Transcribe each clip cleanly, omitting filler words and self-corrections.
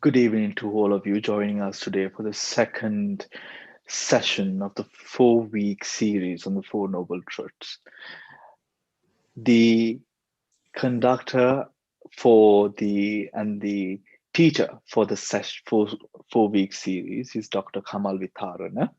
Good evening to all of you joining us today for the second session of the 4-week series on the Four Noble Truths. The conductor and the teacher for the four-week series is Dr. Kamal Witharana,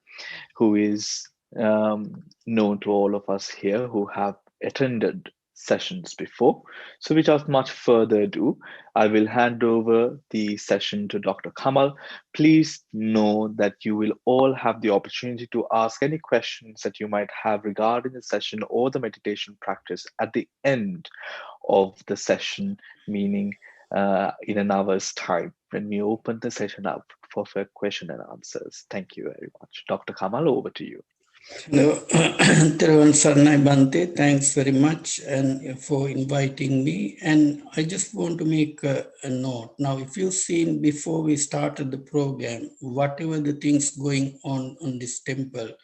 who is known to all of us here who have attended sessions before. So without much further ado, I will hand over the session to Dr. Kamal. Please know that you will all have the opportunity to ask any questions that you might have regarding the session or the meditation practice at the end of the session, meaning in an hour's time when we open the session up for question and answers. Thank you very much. Dr. Kamal, over to you. Hello, Teravan Sarnai Bante, thanks very much and for inviting me. And I just want to make a note. Now, if you've seen before we started the program, whatever the things going on this temple,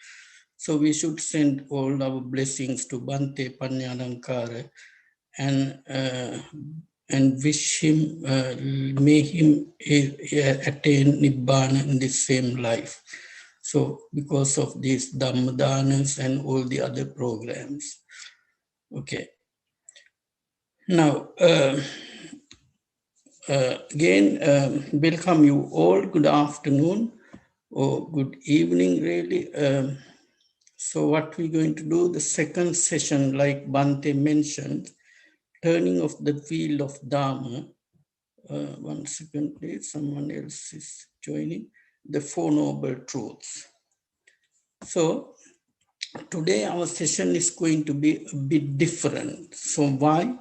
so we should send all our blessings to Bante Panyalankara and wish him, may him attain Nibbana in the same life. So because of these Dhammadanas and all the other programs. Okay. Now, again, welcome you all. Good afternoon or good evening, really. So what we're going to do, the second session, like Bante mentioned, turning of the wheel of Dharma. 1 second, please. Someone else is joining. The Four Noble Truths. So today our session is going to be a bit different. So why?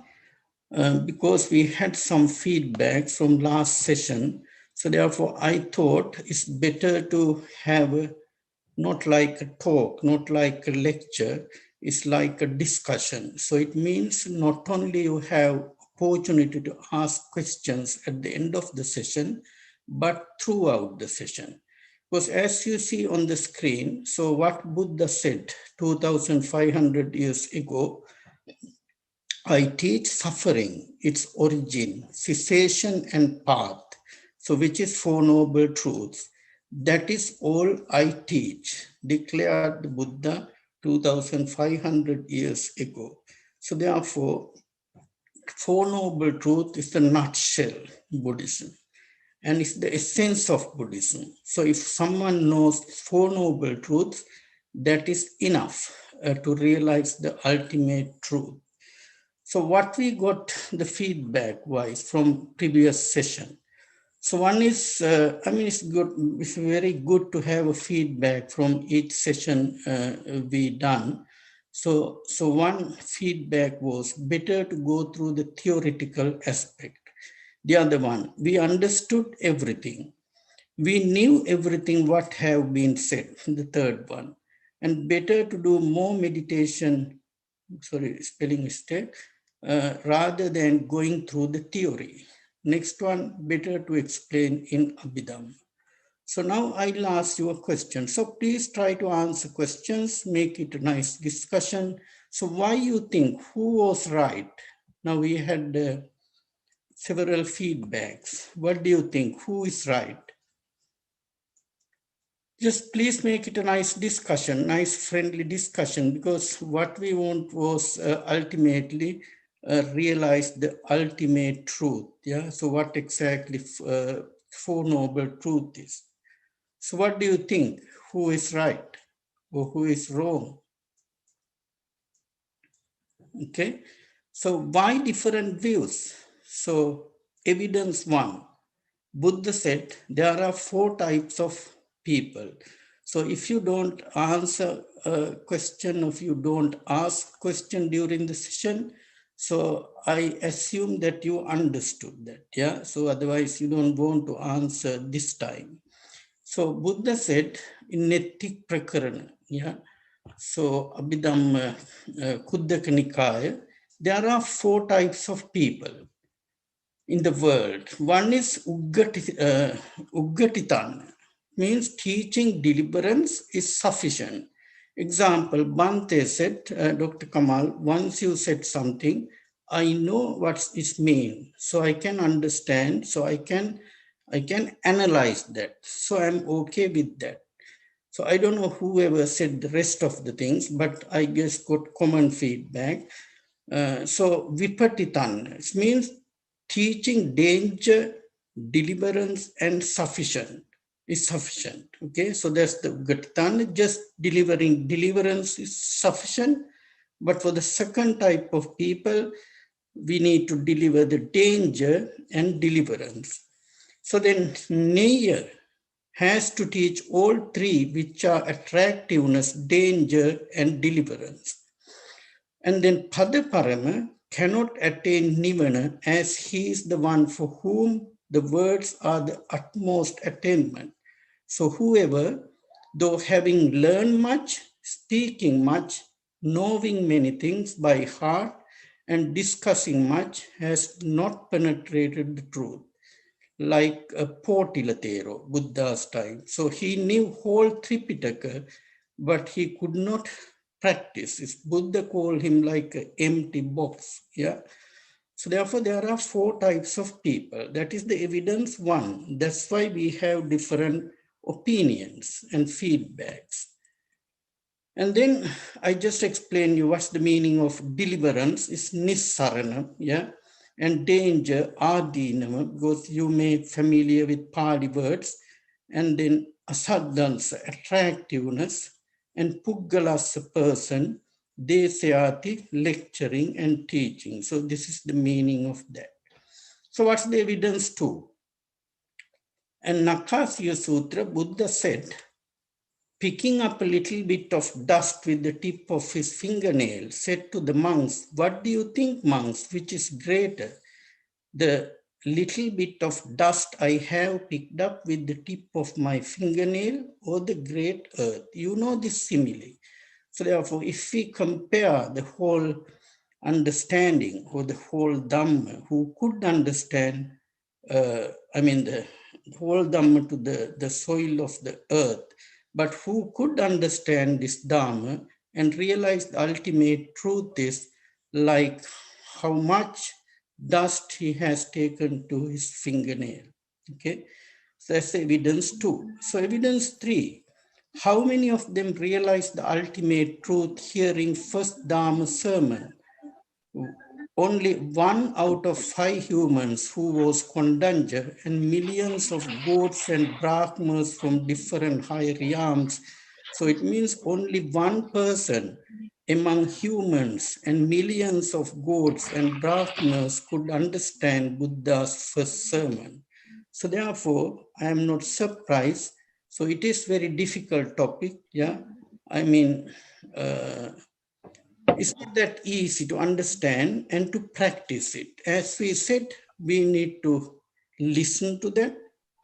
Because we had some feedback from last session. So therefore I thought it's better to have not like a talk, not like a lecture, it's like a discussion. So it means not only you have opportunity to ask questions at the end of the session, but throughout the session. Because as you see on the screen, so what Buddha said 2,500 years ago, I teach suffering, its origin, cessation and path. So which is Four Noble Truths. That is all I teach, declared the Buddha 2,500 years ago. So therefore, Four Noble Truths is the nutshell Buddhism. And it's the essence of Buddhism. So if someone knows Four Noble Truths, that is enough to realize the ultimate truth. So what we got the feedback wise from previous session. So one is, it's good. It's very good to have a feedback from each session we done. So one feedback was better to go through the theoretical aspect. The other one, we understood everything. We knew everything what have been said. The third one, and better to do more meditation. Sorry, spelling mistake. Rather than going through the theory. Next one, better to explain in Abhidhamma. So now I'll ask you a question. So please try to answer questions, make it a nice discussion. So why you think, who was right? Now we had several feedbacks. What do you think? Who is right? Just please make it a nice discussion, nice friendly discussion, because what we want was ultimately realize the ultimate truth. Yeah. So what exactly Four Noble Truth is. So what do you think? Who is right or who is wrong? Okay. So why different views? So evidence one, Buddha said there are four types of people. So if you don't answer a question, if you don't ask question during the session, so I assume that you understood that, yeah? So otherwise you don't want to answer this time. So Buddha said in Nettik Prakarana, yeah? So Abhidhamma Khuddaka Nikaya, there are four types of people in the world. One is Uggatitan, means teaching deliverance is sufficient. Example, Bante said, Dr. Kamal, once you said something, I know what it means, so I can understand, so I can I can analyze that. So I'm okay with that. So I don't know whoever said the rest of the things, but I guess got common feedback. So vipatitan means teaching danger, deliverance, and sufficient is sufficient. Okay, so that's the gatitan, just delivering deliverance is sufficient. But for the second type of people, we need to deliver the danger and deliverance. So then Neyer has to teach all three, which are attractiveness, danger, and deliverance. And then Padaparama cannot attain Nirvana as he is the one for whom the words are the utmost attainment. So whoever, though having learned much, speaking much, knowing many things by heart, and discussing much, has not penetrated the truth like a Potilatero, Buddha's time. So he knew whole Tripitaka, but he could not practice. It's Buddha called him like an empty box. Yeah. So therefore, there are four types of people. That is the evidence one. That's why we have different opinions and feedbacks. And then I just explain you what's the meaning of deliverance is nissarana, yeah, and danger adinama, because you may familiar with Pali words, and then asaddansa, attractiveness, and puggalasa person, desayati, lecturing and teaching. So this is the meaning of that. So what's the evidence too? And Nakasya Sutra, Buddha said, picking up a little bit of dust with the tip of his fingernail, said to the monks, "What do you think, monks, which is greater? The little bit of dust I have picked up with the tip of my fingernail or the great earth?" You know this simile. So therefore, if we compare the whole understanding or the whole Dhamma, who could understand, the whole Dhamma to the soil of the earth, but who could understand this Dhamma and realize the ultimate truth is like how much dust he has taken to his fingernail. Okay, so that's evidence two. So evidence three, how many of them realize the ultimate truth hearing first Dhamma sermon? Only 1 out of 5 humans who was conductor and millions of goats and brahmas from different higher realms. So it means only one person among humans and millions of goats and brahmas could understand Buddha's first sermon. So therefore, I am not surprised. So it is very difficult topic. Yeah, I mean, uh, it's not that easy to understand and to practice it. As we said, we need to listen to that,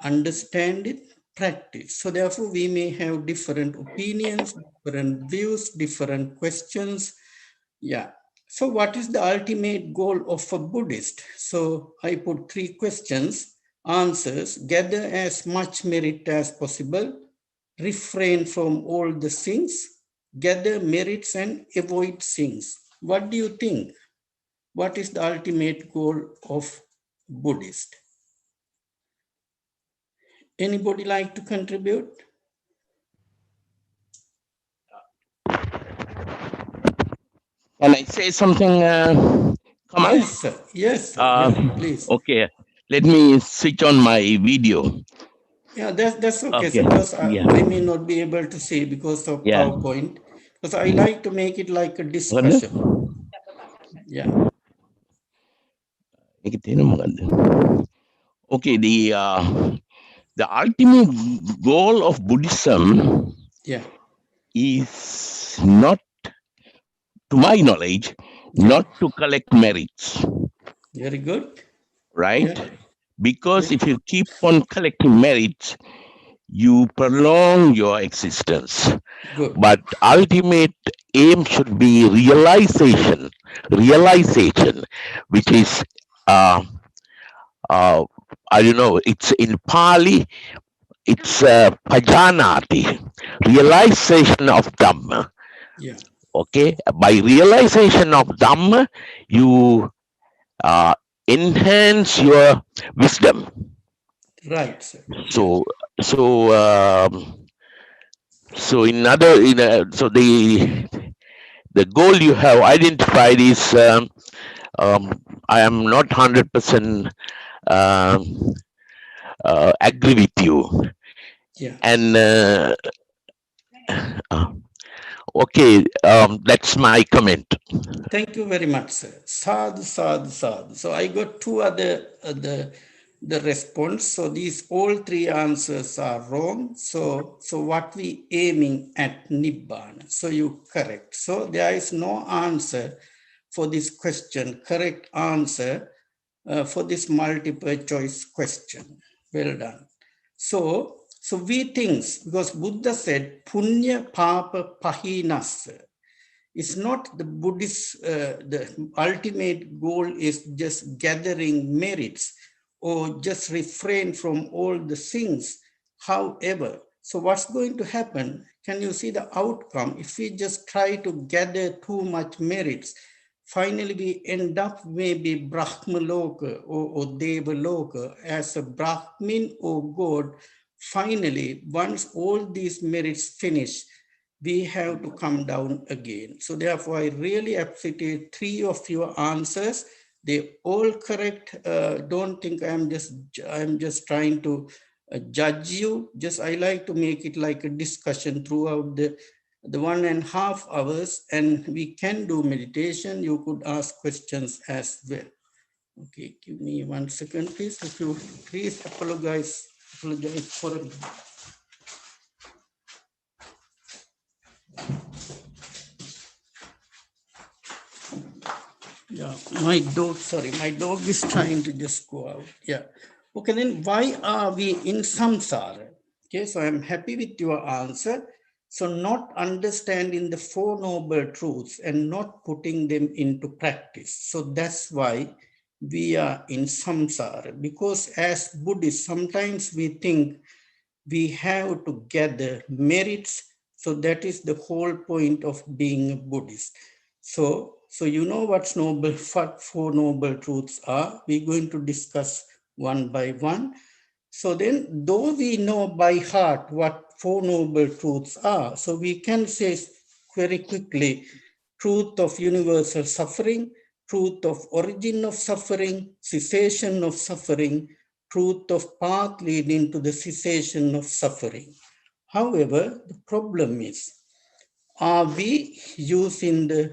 understand it, practice. So therefore, we may have different opinions, different views, different questions. Yeah. So what is the ultimate goal of a Buddhist? So I put 3 questions, answers, gather as much merit as possible, refrain from all the sins, gather merits and avoid sins. What do you think? What is the ultimate goal of Buddhist? Anybody like to contribute? Can I say something, Kamal? Yes, sir. Yes, sir. Yeah, please. Okay, let me switch on my video. Yeah, that's okay, Okay, sir, because yeah, I may not be able to see because of yeah. PowerPoint. Because I like to make it like a Maganda? discussion. Yeah, Maganda. Okay, the ultimate goal of Buddhism yeah, is not, to my knowledge, yeah. not to collect merits, Very good. right? Yeah, Because yeah. if you keep on collecting merits, you prolong your existence. Good. But ultimate aim should be realization, which is uh, uh, I don't know. It's in Pali. It's pajanati, realization of Dhamma. Yeah, Okay, by realization of Dhamma, you uh, enhance your wisdom. Right, sir. Yes. So, so, so so the goal you have identified is I am not 100% um, agree with you. Yeah. And uh, okay, that's my comment. Thank you very much, sir. Sadhu, sadhu, sadhu. So I got two other the response. So these all three answers are wrong. So what we aiming at Nibbana. So you correct. So there is no answer for this question. Correct answer for this multiple choice question. Well done. So we think, because Buddha said, Punya Papa Pahinasa. It's not the Buddhist, the ultimate goal is just gathering merits or just refrain from all the things. However, so what's going to happen? Can you see the outcome? If we just try to gather too much merits, finally we end up maybe Brahma Loka or Deva Loka as a Brahmin or God. Finally, once all these merits finish, we have to come down again. So therefore, I really appreciate three of your answers. They all correct. Don't think I'm just trying to judge you. Just I like to make it like a discussion throughout the 1.5 hours, and we can do meditation. You could ask questions as well. Okay, give me 1 second, please. If you please apologize for a Yeah, my dog, sorry, my dog is trying to just go out. Yeah. Okay, then why are we in samsara? Okay, so I'm happy with your answer. So not understanding the Four Noble Truths and not putting them into practice. So that's why we are in samsara. Because as Buddhists, sometimes we think we have to gather merits. So that is the whole point of being a Buddhist. So you know what Four Noble Truths are. We're going to discuss one by one. So then, though we know by heart what Four Noble Truths are, so we can say very quickly, truth of universal suffering, truth of origin of suffering, cessation of suffering, truth of path leading to the cessation of suffering. However, the problem is, are we using the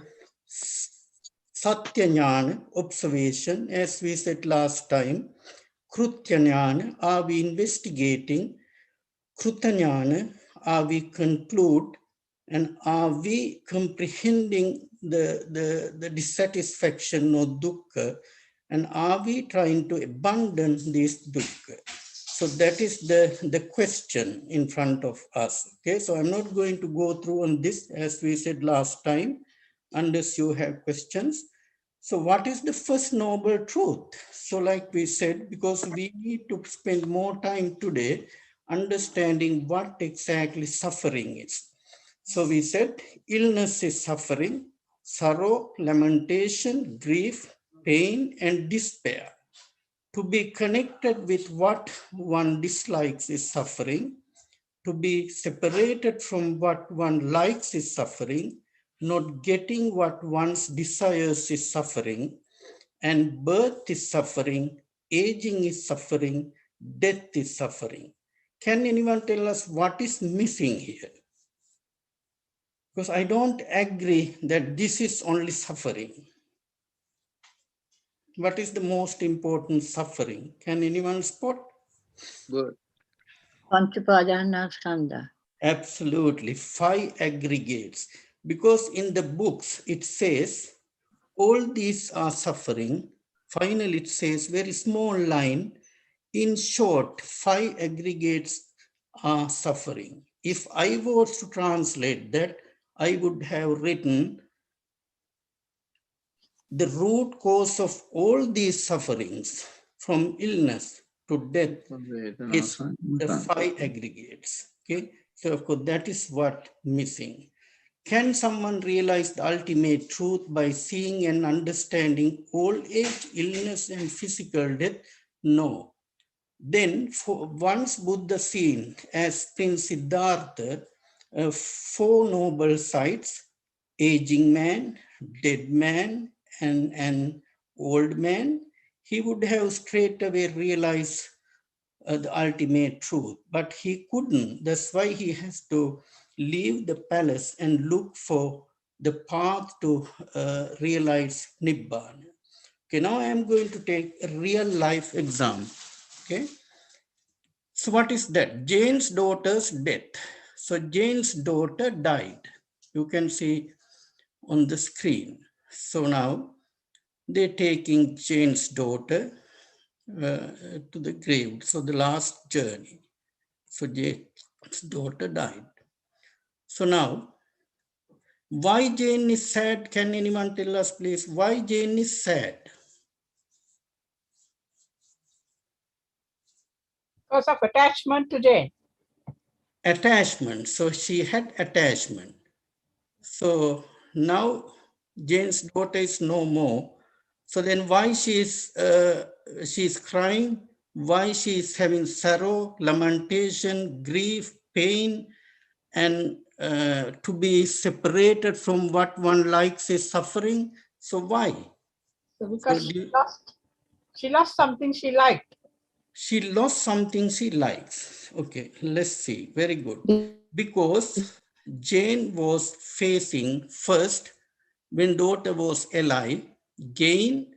Satyajnana observation, as we said last time, Krutyajnana, are we investigating, Krutajnana, are we conclude, and are we comprehending the dissatisfaction or dukkha, and are we trying to abandon this dukkha? So that is the question in front of us. Okay, so I'm not going to go through on this as we said last time, unless you have questions. So what is the first noble truth? So like we said, because we need to spend more time today understanding what exactly suffering is. So we said illness is suffering, sorrow, lamentation, grief, pain, and despair. To be connected with what one dislikes is suffering. To be separated from what one likes is suffering. Not getting what one desires is suffering. And birth is suffering, aging is suffering, death is suffering. Can anyone tell us what is missing here? Because I don't agree that this is only suffering. What is the most important suffering? Can anyone spot? Good. Panchapadanaskandha. Absolutely, 5 aggregates. Because in the books it says all these are suffering. Finally, it says very small line. In short, 5 aggregates are suffering. If I was to translate that, I would have written the root cause of all these sufferings, from illness to death, is the 5 aggregates. Okay, so of course that is what missing. Can someone realize the ultimate truth by seeing and understanding old age, illness, and physical death? No. Then once Buddha seen as Prince Siddhartha, four noble sights, aging man, dead man, and an old man, he would have straight away realized the ultimate truth, but he couldn't. That's why he has to leave the palace and look for the path to realize Nibbana. Okay, now I am going to take a real life example. Okay, so what is that? Jane's daughter's death. So Jane's daughter died. You can see on the screen. So now they're taking Jane's daughter to the grave. So the last journey. So Jane's daughter died. So now, why Jane is sad? Can anyone tell us, please? Why Jane is sad? Because of attachment to Jane. Attachment. So she had attachment. So now Jane's daughter is no more. So then why she's crying? Why she is having sorrow, lamentation, grief, pain, and to be separated from what one likes is suffering. So why? So because she lost something she liked. She lost something she likes. Okay, let's see. Very good. Because Jane was facing first, when daughter was alive, gain,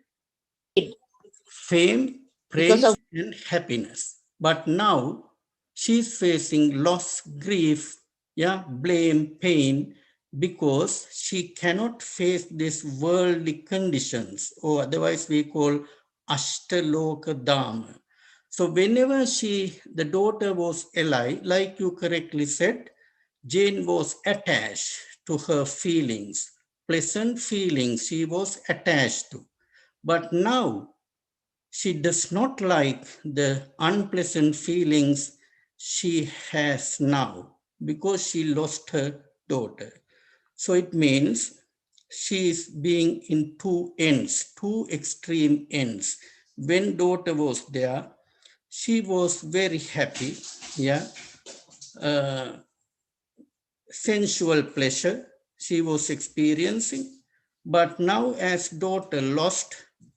fame, praise, and happiness. But now she's facing loss, grief, yeah, blame, pain, because she cannot face these worldly conditions, or otherwise we call Ashtaloka Dharma. So whenever the daughter was alive, like you correctly said, Jane was attached to her feelings, pleasant feelings she was attached to. But now she does not like the unpleasant feelings she has now because she lost her daughter. So it means she is being in two ends, two extreme ends. When daughter was there, she was very happy, yeah, sensual pleasure she was experiencing. But now, as daughter lost,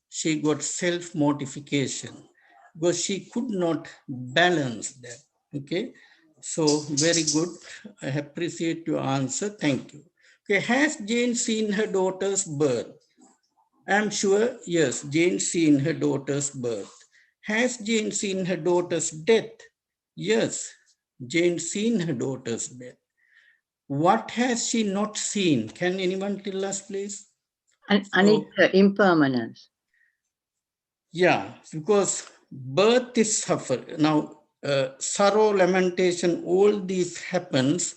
she got self mortification because she could not balance that. Okay, so very good. I appreciate your answer. Thank you. Okay, has Jane seen her daughter's birth? I'm sure, yes, Jane seen her daughter's birth. Has Jane seen her daughter's death? Yes, Jane seen her daughter's death. What has she not seen? Can anyone tell us, please? Anicca, impermanence. Yeah, because birth is suffer. Now, sorrow, lamentation, all these happens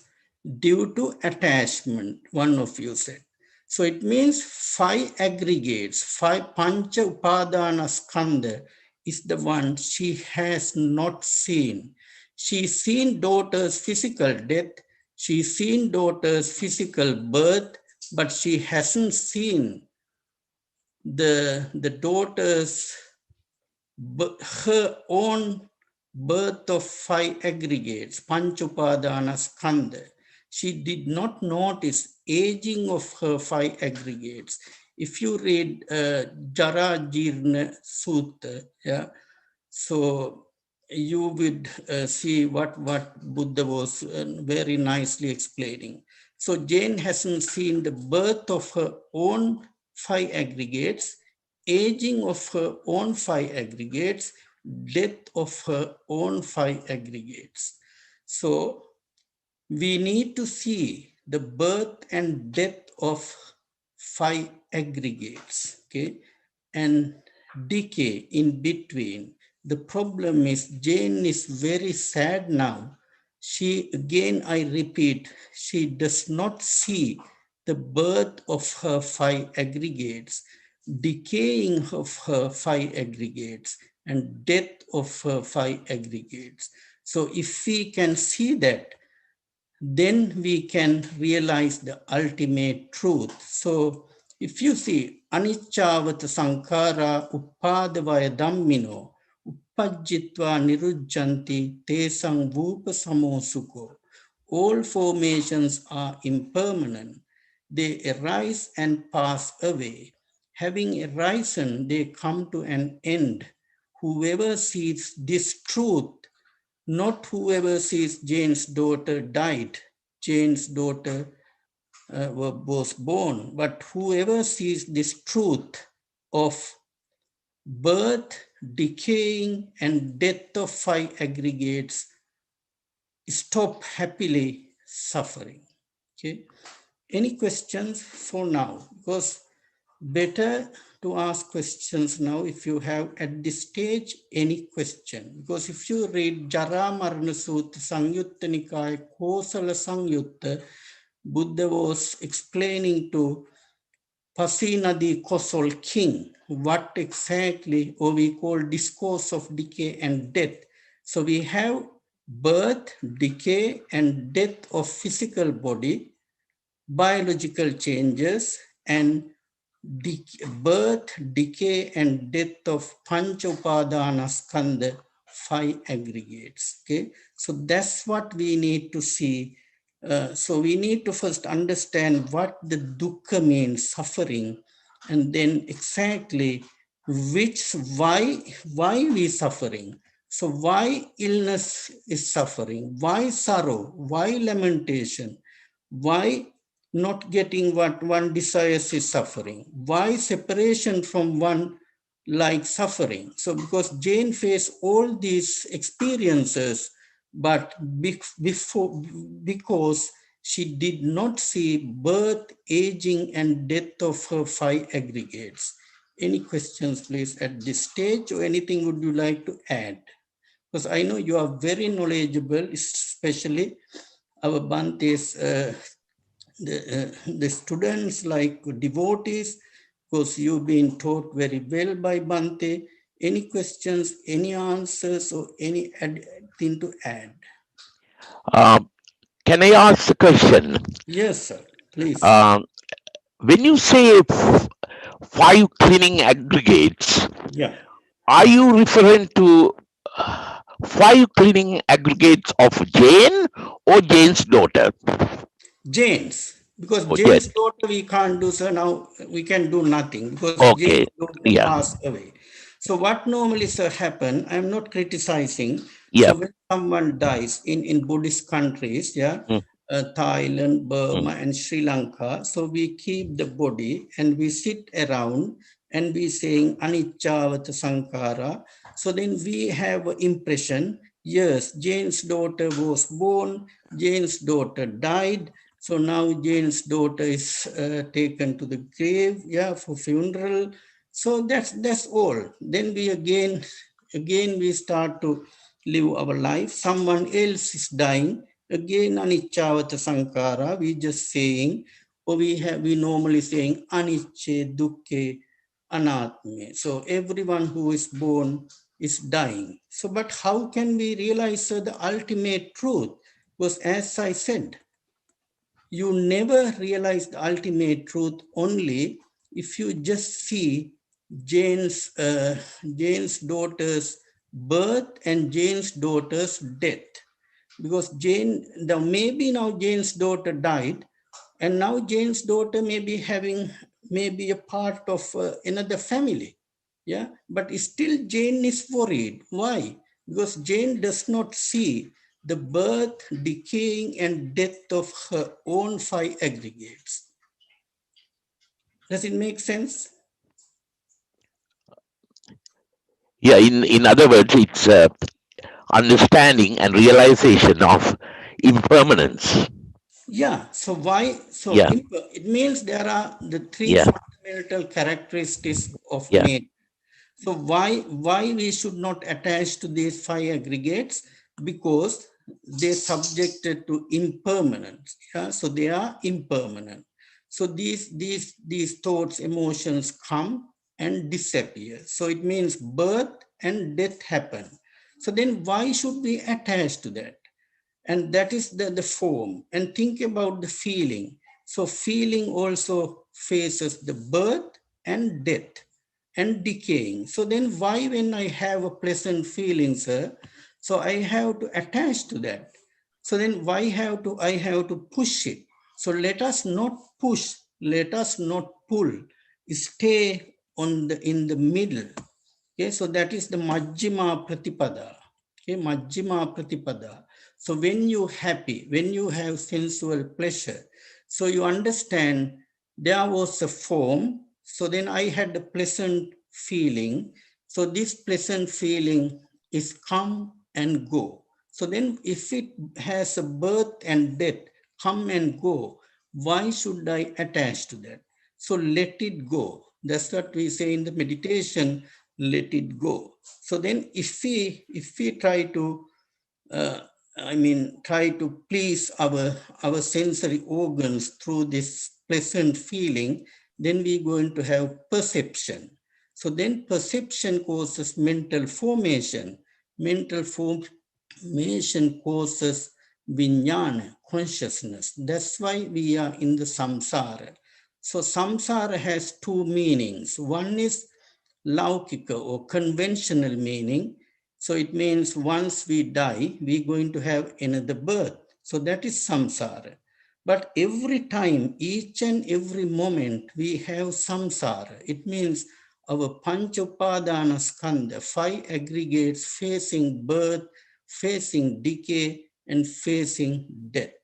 due to attachment, one of you said. So it means five aggregates, five pancha upadana skandha is the one she has not seen. She's seen daughter's physical death, she's seen daughter's physical birth, but she hasn't seen the daughter's her own birth of five aggregates, Panchupadana Skandha. She did not notice aging of her five aggregates. If you read Jara Jirna Sutta, yeah, so you would see what Buddha was very nicely explaining. So Jane hasn't seen the birth of her own five aggregates, aging of her own five aggregates, death of her own five aggregates. So we need to see the birth and death of five aggregates, okay, and decay in between. The problem is Jane is very sad now. She, again, I repeat, she does not see the birth of her five aggregates, decaying of her five aggregates, and death of her five aggregates. So if we can see that, then we can realize the ultimate truth. So if you see anichavata sankara upadavaya dhammino, uppajjitva nirujjanti tesang vupa samosuko. All formations are impermanent. They arise and pass away. Having arisen, they come to an end. Whoever sees this truth, not whoever sees Jane's daughter died, Jane's daughter was born, but whoever sees this truth of birth, decaying, and death of five aggregates stop happily suffering. Okay. Any questions for now? Because better to ask questions now if you have at this stage any question. Because if you read Jara Marana Sutta, Sangyutta Nikaya, Kosala Sangyutta, Buddha was explaining to Pasinadi Kosol king what exactly, or we call discourse of decay and death. So we have birth, decay, and death of physical body, biological changes, and birth, decay, and death of Pancha Upadana Skandha, five aggregates. Okay, so that's what we need to see. So we need to first understand what the dukkha means, suffering, and then exactly why we suffering. So why illness is suffering? Why sorrow? Why lamentation? Why not getting what one desires is suffering? Why separation from one like suffering? So because Jane faced all these experiences, but because she did not see birth, aging, and death of her five aggregates. Any questions, please, at this stage, or anything would you like to add? Because I know you are very knowledgeable, especially our Bante's the students like devotees, because you've been taught very well by Bante. Any questions, any answers, or anything to add? Um, can I ask a question? Yes, sir, please. Um, when you say five cleaning aggregates, Yeah. are you referring to five cleaning aggregates of Jane or Jane's daughter? Jane's, because Oh, Jane's Jane. daughter we can't do, so now we can do nothing because Jane's Okay. daughter Yeah. passed away. So what normally sir happen, I'm not criticizing. Yeah. So when someone dies in Buddhist countries, yeah, Mm, Thailand, mm. Burma, and Sri Lanka, so we keep the body and we sit around and we saying anicca sankara. So then we have an impression, yes, Jane's daughter was born, Jane's daughter died, so now Jane's daughter is taken to the grave, yeah, for funeral. So that's all. Then we again we start to live our life. Someone else is dying. Again, anicca sankara. We just saying, or we normally saying anicce dukkhe anatme. So everyone who is born is dying. So, but how can we realize the ultimate truth? Because as I said, you never realize the ultimate truth only if you just see Jane's daughter's birth and Jane's daughter's death. Because maybe now Jane's daughter died, and now Jane's daughter may be having maybe a part of another family. Yeah, but still Jane is worried. Why? Because Jane does not see the birth, decaying, and death of her own five aggregates. Does it make sense? Yeah. In other words, it's understanding and realization of impermanence. Yeah. So why? So Yeah. it means there are the three Yeah. fundamental characteristics of Yeah. nature. So why we should not attach to these five aggregates? Because they're subjected to impermanence. Yeah? So they are impermanent. So these thoughts, emotions come and disappear. So it means birth and death happen. So then why should we attach to that? And that is the form. And think about the feeling. So feeling also faces the birth and death. and decaying. So then why when I have a pleasant feeling, sir, so I have to attach to that. So then why I have to push it. So let us not push, let us not pull, stay in the middle. Okay, so that is the Majjhima Pratipada. Okay, Majjhima Pratipada. So when you're happy, when you have sensual pleasure, so you understand there was a form. So then I had a pleasant feeling. So this pleasant feeling is come and go. So then if it has a birth and death, come and go, why should I attach to that? So let it go. That's what we say in the meditation, let it go. So then if we try to try to please our sensory organs through this pleasant feeling, then we're going to have perception. So then perception causes mental formation. Mental formation causes vijnana, consciousness. That's why we are in the samsara. So samsara has two meanings. One is laukika or conventional meaning. So it means once we die, we're going to have another birth. So that is samsara. But every time, each and every moment, we have samsara. It means our panchopadana skandha, 5 aggregates facing birth, facing decay, and facing death.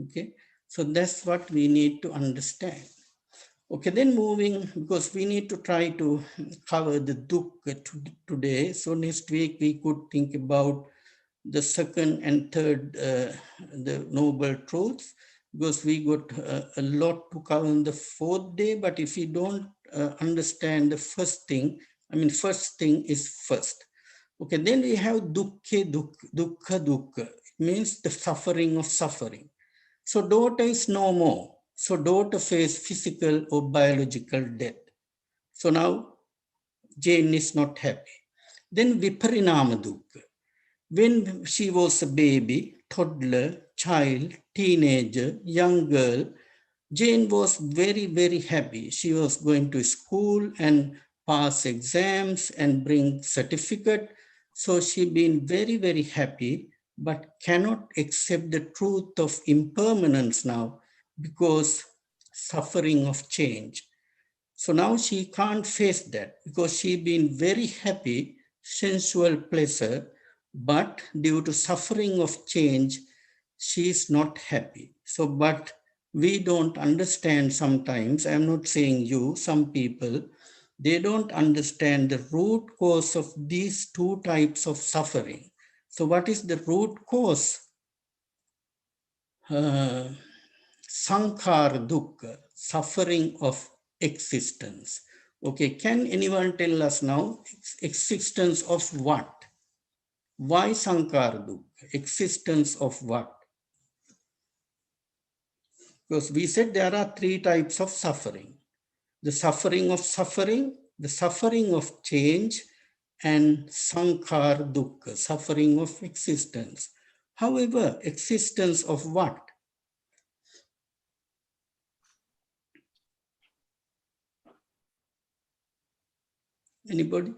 Okay, so that's what we need to understand. Okay, then moving, because we need to try to cover the dukkha today. So next week we could think about the second and third, the noble truths, because we got a lot to cover on the fourth day. But if we don't understand the first thing, first thing is first. Okay, then we have dukkha. It means the suffering of suffering. So daughter is no more. So daughter face physical or biological death. So now Jane is not happy. Then Viparinama dukkha. When she was a baby, toddler, child, teenager, young girl, Jane was very, very happy. She was going to school and pass exams and bring certificate. So she been very, very happy, but cannot accept the truth of impermanence now because suffering of change. So now she can't face that because she been very happy, sensual pleasure, but due to suffering of change, she is not happy. So, but we don't understand sometimes, I'm not saying you, some people, they don't understand the root cause of these two types of suffering. So what is the root cause? Sankhara dukkha, suffering of existence. Okay, can anyone tell us now, existence of what? Why sankhara dukkha? Existence of what? Because we said there are 3 types of suffering. The suffering of change, and sankhara dukkha, suffering of existence. However, existence of what? Anybody?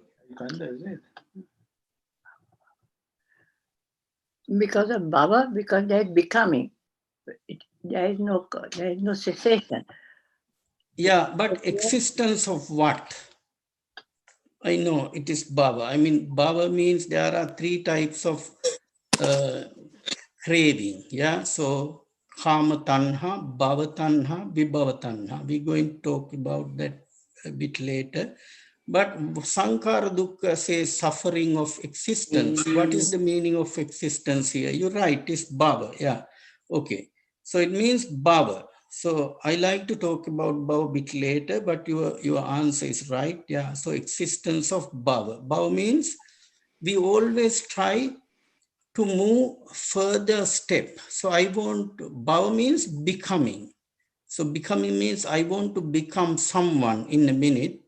Because of Baba, because they're becoming. There is no cessation. Yeah, but existence of what? I know it is Baba. Baba means there are 3 types of craving. Yeah, so Kama Tanha, Bhava Tanha, Vibhava Tanha. We're going to talk about that a bit later. But Sankara Dukkha says suffering of existence. What is the meaning of existence here? You're right, it's Bhava. Yeah, okay. So it means Bhava. So I like to talk about Bhava a bit later, but your answer is right. Yeah, so existence of Bhava. Bhava means we always try to move further step. So Bhava means becoming. So becoming means I want to become someone in a minute,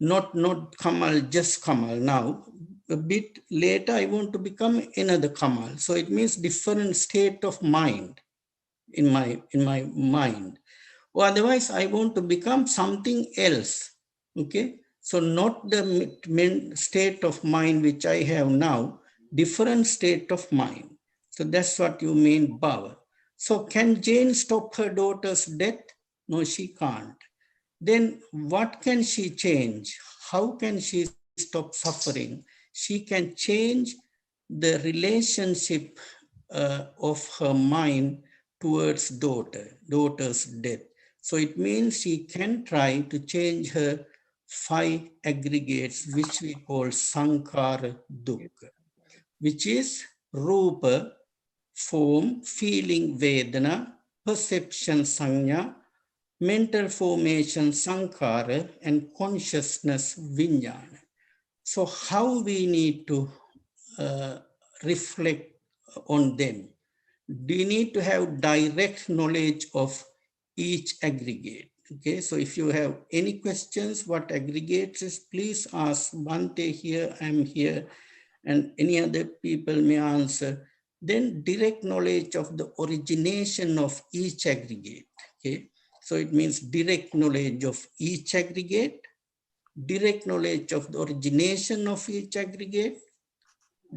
not Kamal, just Kamal now. A bit later, I want to become another Kamal. So it means different state of mind in my mind. Or otherwise, I want to become something else. Okay. So not the state of mind which I have now, different state of mind. So that's what you mean, Baba. So can Jane stop her daughter's death? No, she can't. Then what can she change? How can she stop suffering? She can change the relationship of her mind towards daughter's death. So it means she can try to change her five aggregates, which we call Sankara Dukkha, which is Rupa, form, feeling, Vedana, perception, Sanya, mental formation, Sankara, and consciousness, Vijnana. So how we need to uh, reflect on them? Do you need to have direct knowledge of each aggregate? Okay, so if you have any questions, what aggregates is, please ask. Bante here, I'm here, and any other people may answer. Then direct knowledge of the origination of each aggregate. Okay, so it means direct knowledge of each aggregate, direct knowledge of the origination of each aggregate,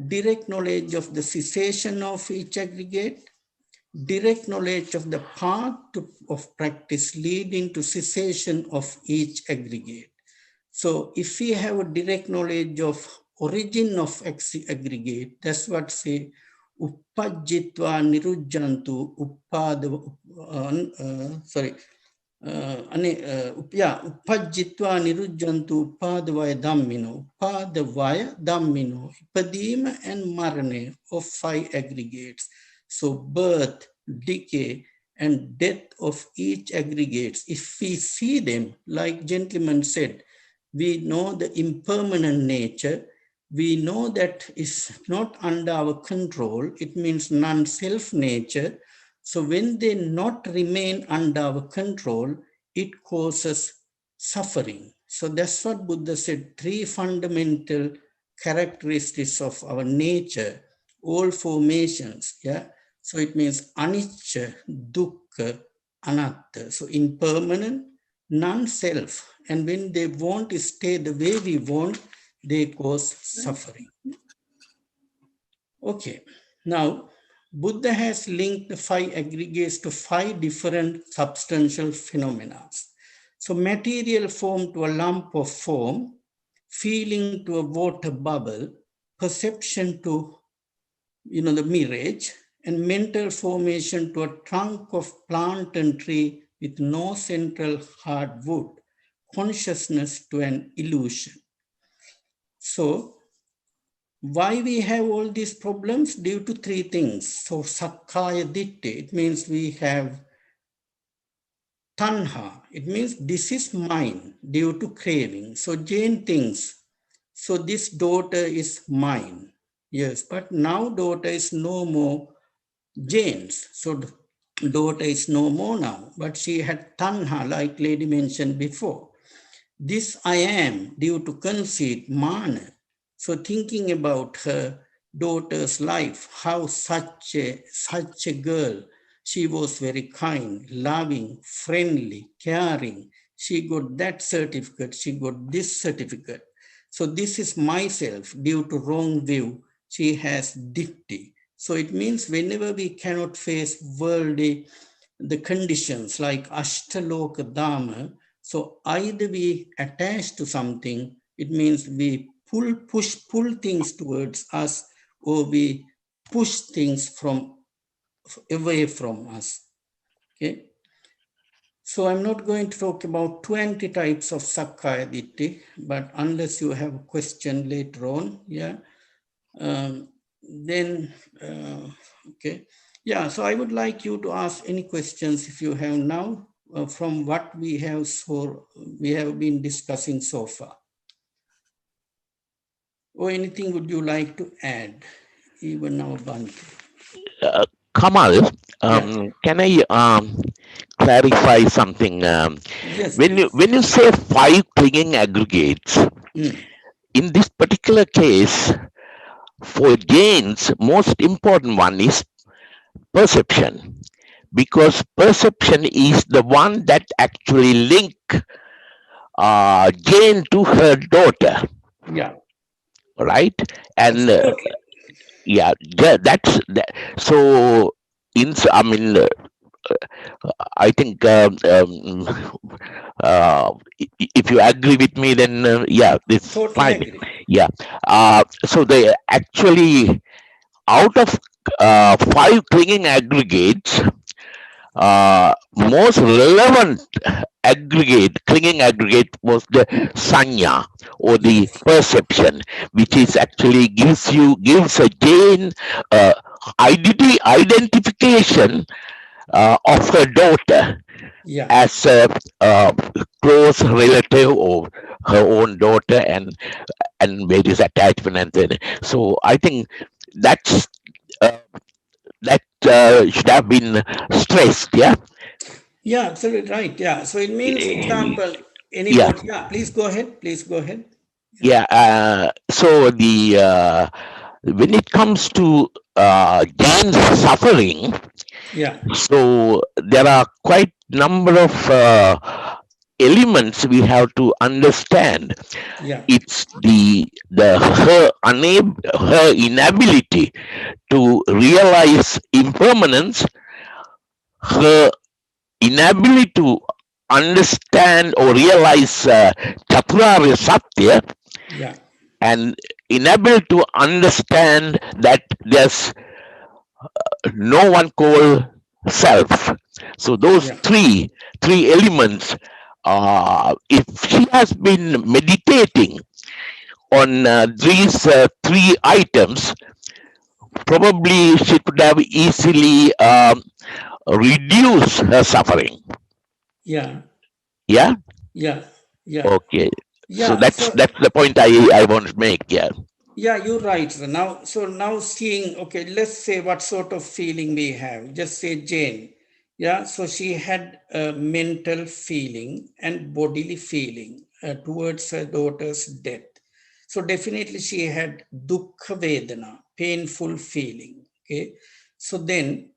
direct knowledge of the cessation of each aggregate, direct knowledge of the path of practice leading to cessation of each aggregate. So if we have a direct knowledge of origin of aggregate, that's what say, uppajjitva nirujjantu uppajjitva nirujjantu upadavaya dhammino, upadavaya dhammino, ipadima and marane of five aggregates. So birth, decay, and death of each aggregates, if we see them, like gentleman said, we know the impermanent nature, we know that is not under our control, it means non-self nature. So when they not remain under our control, it causes suffering. So that's what Buddha said, three fundamental characteristics of our nature, all formations. Yeah. So it means anicca, dukkha, anatta. So impermanent, non-self. And when they want to stay the way we want, they cause suffering. Okay. Now, Buddha has linked the five aggregates to five different substantial phenomena. So material form to a lump of form, feeling to a water bubble, perception to the mirage, and mental formation to a trunk of plant and tree with no central hard wood, consciousness to an illusion. So why we have all these problems? Due to three things. So sakkaya ditti, it means we have tanha, it means this is mine due to craving. So Jane thinks, so this daughter is mine. Yes, but now daughter is no more Jane's. So daughter is no more now, but she had tanha, like lady mentioned before. This I am due to conceit, mana. So thinking about her daughter's life, how such a girl, she was very kind, loving, friendly, caring. She got that certificate, she got this certificate. So this is myself due to wrong view. She has ditti. So it means whenever we cannot face worldly, the conditions like ashtaloka dharma, so either we attach to something, it means we pull things towards us, or we push things away from us. Okay. So I'm not going to talk about 20 types of sakkaya ditti, but unless you have a question later on, yeah, then okay. Yeah, so I would like you to ask any questions if you have now from what we have been discussing so far. Or anything would you like to add, even now, Bante? Kamal, Yeah. can I clarify something? Yes, When please. you say five clinging aggregates, in this particular case, for Jains, most important one is perception, because perception is the one that actually link Jane to her daughter, Yeah. right? And Absolutely. yeah, that's that. So I mean, I think if you agree with me, then yeah, it's Totally fine. agree. Yeah. So they actually, out of five clinging aggregates, most relevant clinging aggregate was the sanya, or the Yes. perception, which is Yes. actually gives a Jane identification of her daughter Yeah. as a close relative of her own daughter, and various attachment, and then, so I think that's uh, that should have been stressed. Yeah. Yeah, absolutely right. Yeah. So it means, example, Yeah. anybody, yeah, please go ahead. Please go ahead. Yeah. Yeah. So the when it comes to Jane's suffering, Yeah. so there are quite number of elements we have to understand. Yeah. It's her inability to realize impermanence, her inability to understand or realize Chaturarya Satya, Yeah. and inability to understand that there's no one called self. So those Yeah. three elements, if she has been meditating on these three items, probably she could have easily reduced her suffering. Yeah. Yeah. Yeah. Yeah. Okay. So Yeah. that's So that's the point I want to make. Yeah. yeah, you're right. So now seeing, okay, let's say what sort of feeling we have. Just say Jane. Yeah, so she had a mental feeling and bodily feeling towards her daughter's death. So definitely she had dukkha vedana, painful feeling. Okay, so then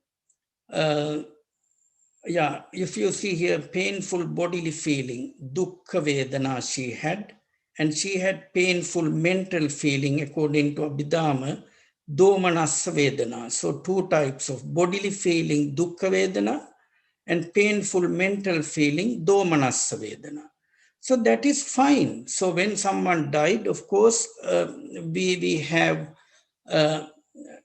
uh, yeah, if you see here, painful bodily feeling, dukkha vedana she had, and she had painful mental feeling according to Abhidhamma, domanassa vedana. So two types of bodily feeling, dukkha vedana, and painful mental feeling, domanassa vedana. So that is fine. So when someone died, of course, we have uh,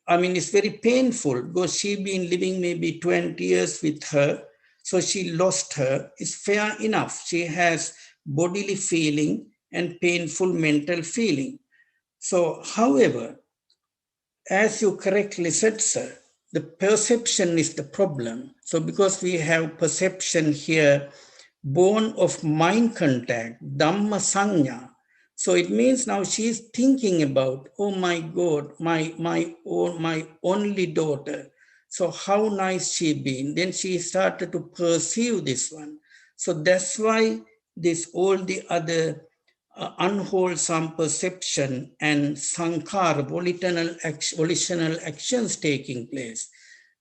I mean, it's very painful because she been living maybe 20 years with her. So she lost her. It's fair enough. She has bodily feeling and painful mental feeling. So, however, as you correctly said, sir, the perception is the problem. So, because we have perception here, born of mind contact, Dhamma Sanya. So it means now she's thinking about, oh my God, my only daughter. So how nice she been. Then she started to perceive this one. So that's why this all the other unwholesome perception and sankhara, volitional actions taking place.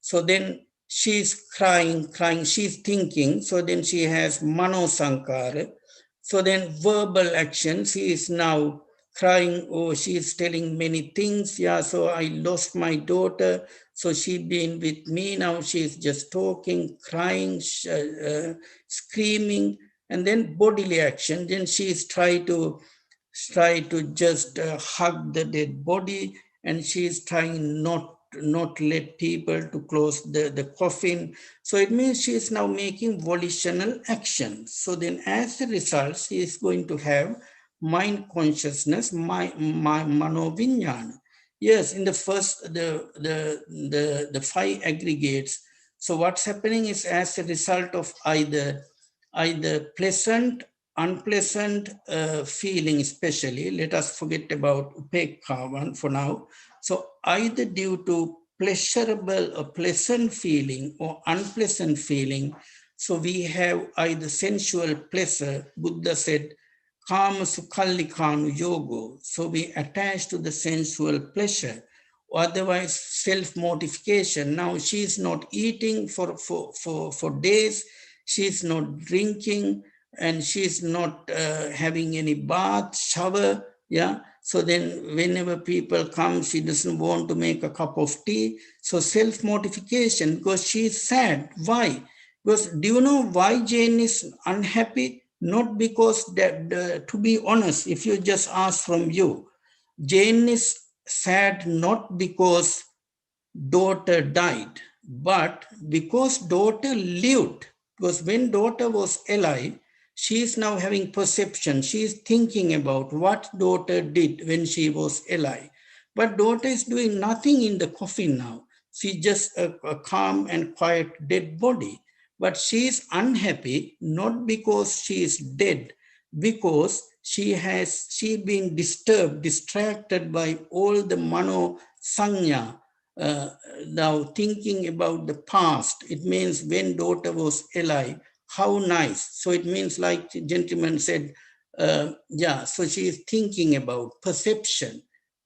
So then she's crying, she's thinking. So then she has mano sankara. So then verbal action, she is now crying, oh, she is telling many things. Yeah, so I lost my daughter. So she been with me now. She is just talking, crying, screaming, and then bodily action. Then she is try to just hug the dead body, and she is trying not let people to close the coffin. So it means she is now making volitional action. So then as a result, she is going to have mind consciousness, my manovinyana. Yes, in the first the five aggregates. So what's happening is as a result of either pleasant, unpleasant feeling, especially, let us forget about upekha one for now. So either due to pleasurable or pleasant feeling or unpleasant feeling, so we have either sensual pleasure, Buddha said, kama sukhallikanu yogo. So we attach to the sensual pleasure, otherwise self-mortification. Now she's not eating for days, she's not drinking, and she's not having any bath, shower. Yeah. So then whenever people come, she doesn't want to make a cup of tea. So self-mortification, because she's sad. Why? Because do you know why Jane is unhappy? Not because that, to be honest, if you just ask from you, Jane is sad not because daughter died, but because daughter lived. Because when daughter was alive, she is now having perception. She is thinking about what daughter did when she was alive. But daughter is doing nothing in the coffin now. She just a calm and quiet dead body. But she is unhappy not because she is dead, because she been disturbed, distracted by all the mano sanya. Now thinking about the past, it means when daughter was alive, how nice. So it means, like the gentleman said, yeah, so she is thinking about perception,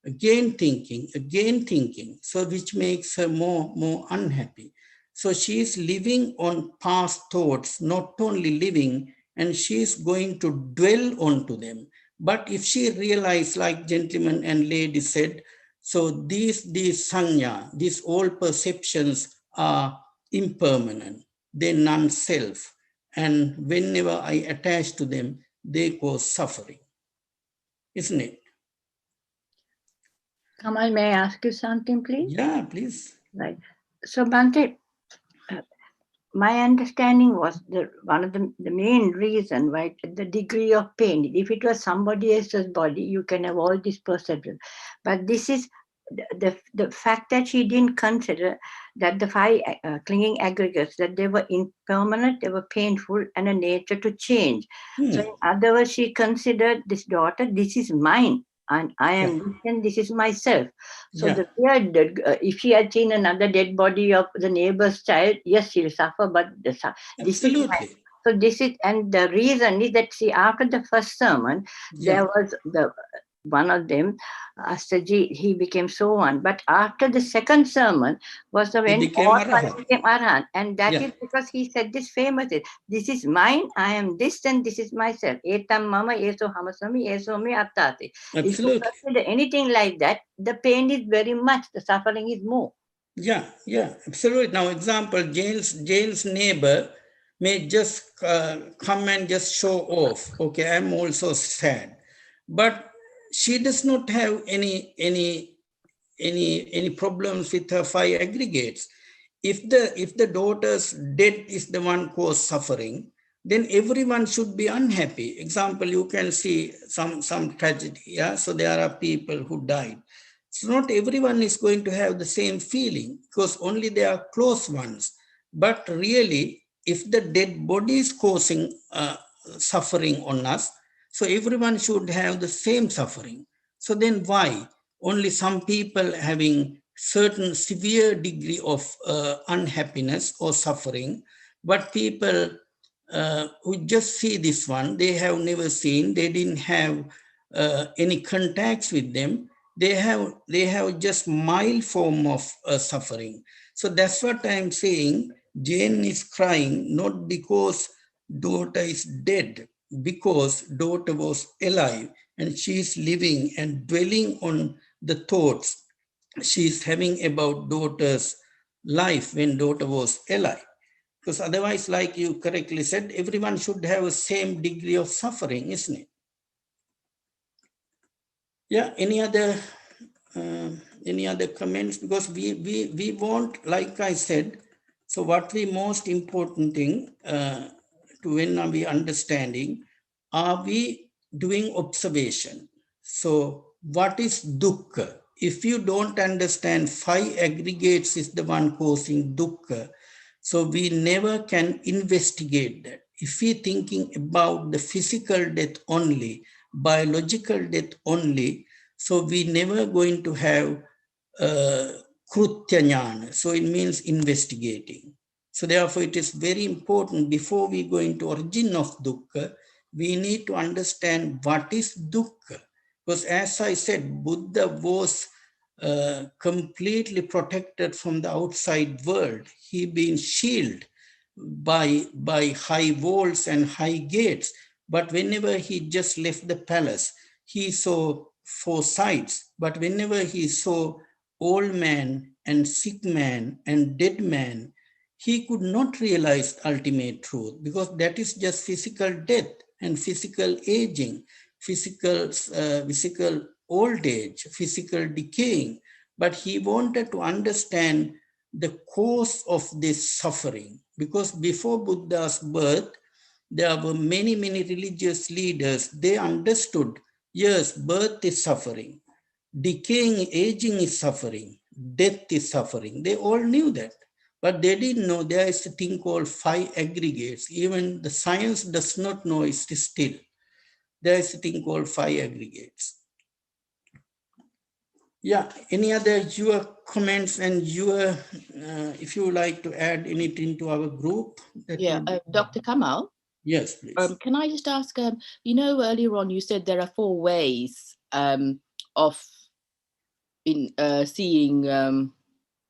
again thinking, so which makes her more unhappy. So she is living on past thoughts, not only living, and she is going to dwell onto them. But if she realizes, like gentleman and lady said, so these sanya, these all perceptions are impermanent, they're non-self. And whenever I attach to them, they cause suffering, isn't it? Kamal, may I ask you something, please? Yeah, please. Right. So, Bante, my understanding was that one of the main reason, right, the degree of pain. If it was somebody else's body, you can have all this perception. But this is the fact that she didn't consider that the five clinging aggregates, that they were impermanent, they were painful, and a nature to change. So, in other words, she considered this daughter, this is mine, and I am this, and this is myself. So the weird, if she had seen another dead body of the neighbor's child, yes, she'll suffer, but this is my. Absolutely. So this is, and the reason is that, see, after the first sermon, there was the one of them, Astaji, he became so one. But after the second sermon was the He when became all one Arahant. became Arhan. And that is because he said this famous, this is mine, I am this, and this is myself. Etam mama, eso hamasami, eso me attati. If you Absolutely. consider anything like that, the pain is very much, the suffering is more. Yeah, absolutely. Now, example, Jane's neighbor may just come and just show off. Okay, I'm also sad, but she does not have any problems with her five aggregates. If the daughter's death is the one cause suffering, then everyone should be unhappy. Example, you can see some tragedy. Yeah, so there are people who died. So not everyone is going to have the same feeling, because only they are close ones. But really, if the dead body is causing suffering on us, so everyone should have the same suffering. So then why only some people having certain severe degree of unhappiness or suffering, but people who just see this one, they have never seen, they didn't have any contacts with them, they have just mild form of suffering. So that's what I'm saying. Jane is crying not because daughter is dead, because daughter was alive and she is living and dwelling on the thoughts she is having about daughter's life when daughter was alive. Because otherwise, like you correctly said, everyone should have the same degree of suffering, isn't it? Yeah, any other comments? Because we want, like I said, so what the most important thing to when are we understanding, are we doing observation? So what is dukkha? If you don't understand five aggregates is the one causing dukkha, so we never can investigate that. If we thinking about the physical death only, biological death only, so we never going to have krutya jnana. So it means investigating. So therefore it is very important, before we go into origin of dukkha, we need to understand what is dukkha. Because as I said, Buddha was completely protected from the outside world. He been shielded. by high walls and high gates. But whenever he just left the palace, he saw four sides. But whenever he saw old man and sick man and dead man, he could not realize ultimate truth, because that is just physical death and physical aging, physical old age, physical decaying. But he wanted to understand the cause of this suffering, because before Buddha's birth, there were many religious leaders. They understood, yes, birth is suffering, decaying, aging is suffering, death is suffering. They all knew that. But they didn't know there is a thing called five aggregates. Even the science does not know it still. There is a thing called five aggregates. Yeah, any other your comments and your, if you like to add anything to our group? That Yeah, Dr. Kamal? Yes, please. Can I just ask, you know, earlier on you said there are four ways of seeing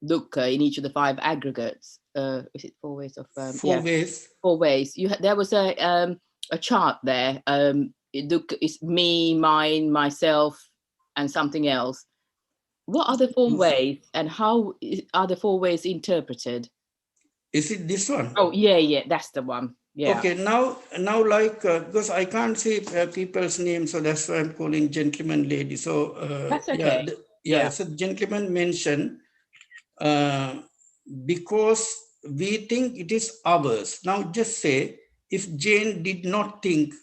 dukkha in each of the five aggregates. Is it four ways of? Four ways. 4 ways. There was a chart there. Dukkha is me, mine, myself, and something else. What are the 4 ways, and how are the 4 ways interpreted? Is it this one? Oh, yeah, that's the one. Yeah. Okay, now like, because I can't see people's names, so that's why I'm calling gentleman lady. So that's okay. So gentleman mentioned, because we think it is ours. Now just say, if Jane did not think,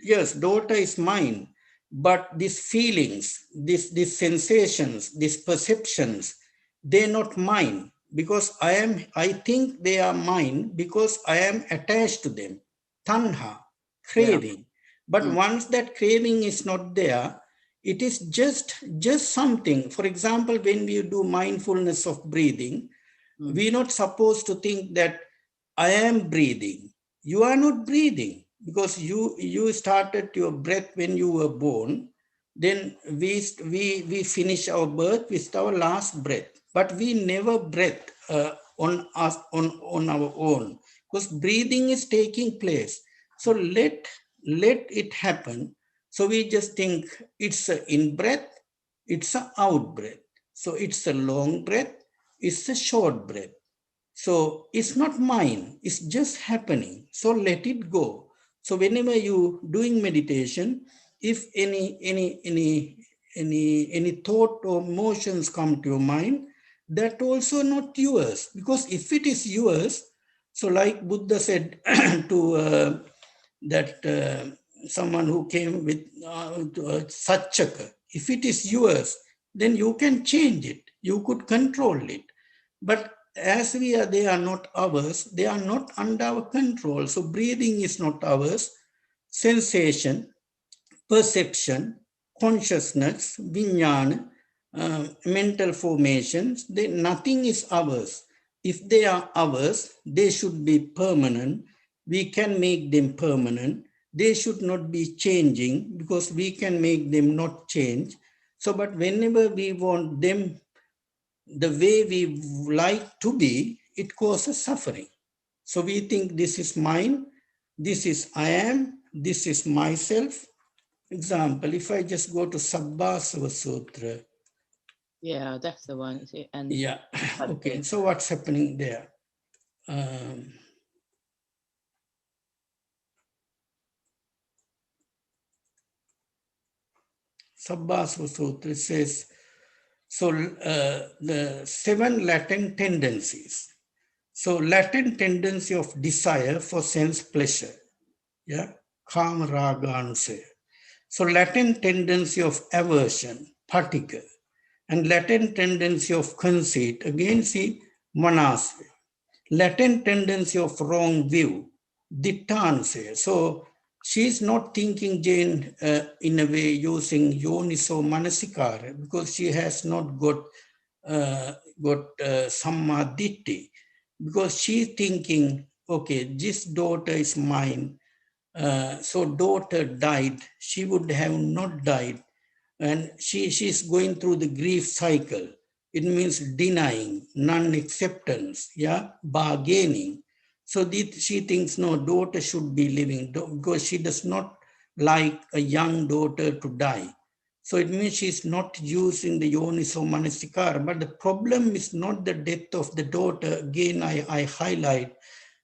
yes, daughter is mine, but these feelings, these sensations, these perceptions, they're not mine, because I think they are mine because I am attached to them. Tanha, craving. But once that craving is not there, it is just something. For example, when we do mindfulness of breathing, we're not supposed to think that I am breathing. You are not breathing, because you started your breath when you were born. Then we finish our birth with our last breath, but we never breathe on our own, because breathing is taking place. So let it happen. So we just think it's an in breath, it's an out breath. So it's a long breath, it's a short breath. So it's not mine, it's just happening. So let it go. So whenever you doing meditation, if any thought or emotions come to your mind, that also not yours. Because if it is yours, so like Buddha said to someone who came with Satchaka, if it is yours, then you can change it. You could control it. But as they are not ours, they are not under our control. So breathing is not ours. Sensation, perception, consciousness, vijnana, mental formations, nothing is ours. If they are ours, they should be permanent. We can make them permanent. They should not be changing, because we can make them not change. So, but whenever we want them the way we like to be, it causes suffering. So we think this is mine, this is I am, this is myself. Example, if I just go to Sabbasava Sutra. Yeah, that's the one. And yeah, okay, so what's happening there? Sabbasava Sutra says, so the 7 latent tendencies. So latent tendency of desire for sense pleasure. Yeah, Kama Raga Anusaya. So latent tendency of aversion, patika, and latent tendency of conceit, again see manasya. Latent tendency of wrong view, dittanasya. So she's not thinking Jane in a way using yoniso manasikara, because she has not got samma ditti, because she's thinking, okay, this daughter is mine. So daughter died, she would have not died. And she's going through the grief cycle. It means denying, non-acceptance, yeah, bargaining. So she thinks, no, daughter should be living because she does not like a young daughter to die. So it means she's not using the Yoniso Manasikara. But the problem is not the death of the daughter. Again, I highlight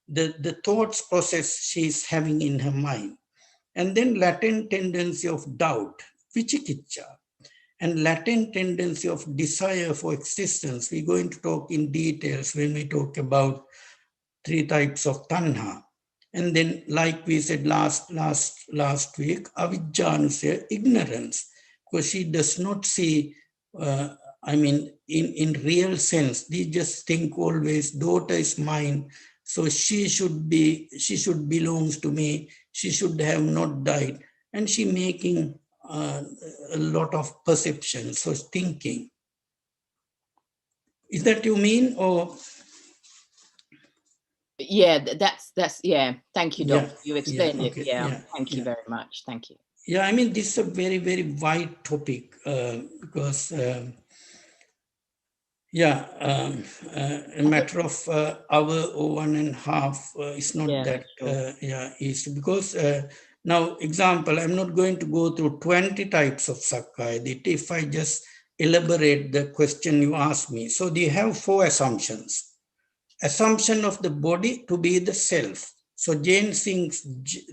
the thoughts process she's having in her mind. And then latent tendency of doubt, vichikicha, and latent tendency of desire for existence. We're going to talk in details when we talk about 3 types of tanha. And then, like we said last week, avijjanusya, ignorance, because she does not see, in real sense, they just think always, daughter is mine, so she should belongs to me, she should have not died. And she making a lot of perceptions, so thinking. Is that you mean, or? Yeah, that's yeah. Thank you, Yeah, Doctor. You explained okay, it. Yeah, yeah, thank you yeah. very much. Thank you. Yeah, I mean, this is a very, very wide topic because, a matter of hour or 1.5 is not Yeah, that, that's true. easy. Because now, example, I'm not going to go through 20 types of Sakkaya Ditthi if I just elaborate the question you asked me. So they have 4 assumptions. Assumption of the body to be the self. So Jane thinks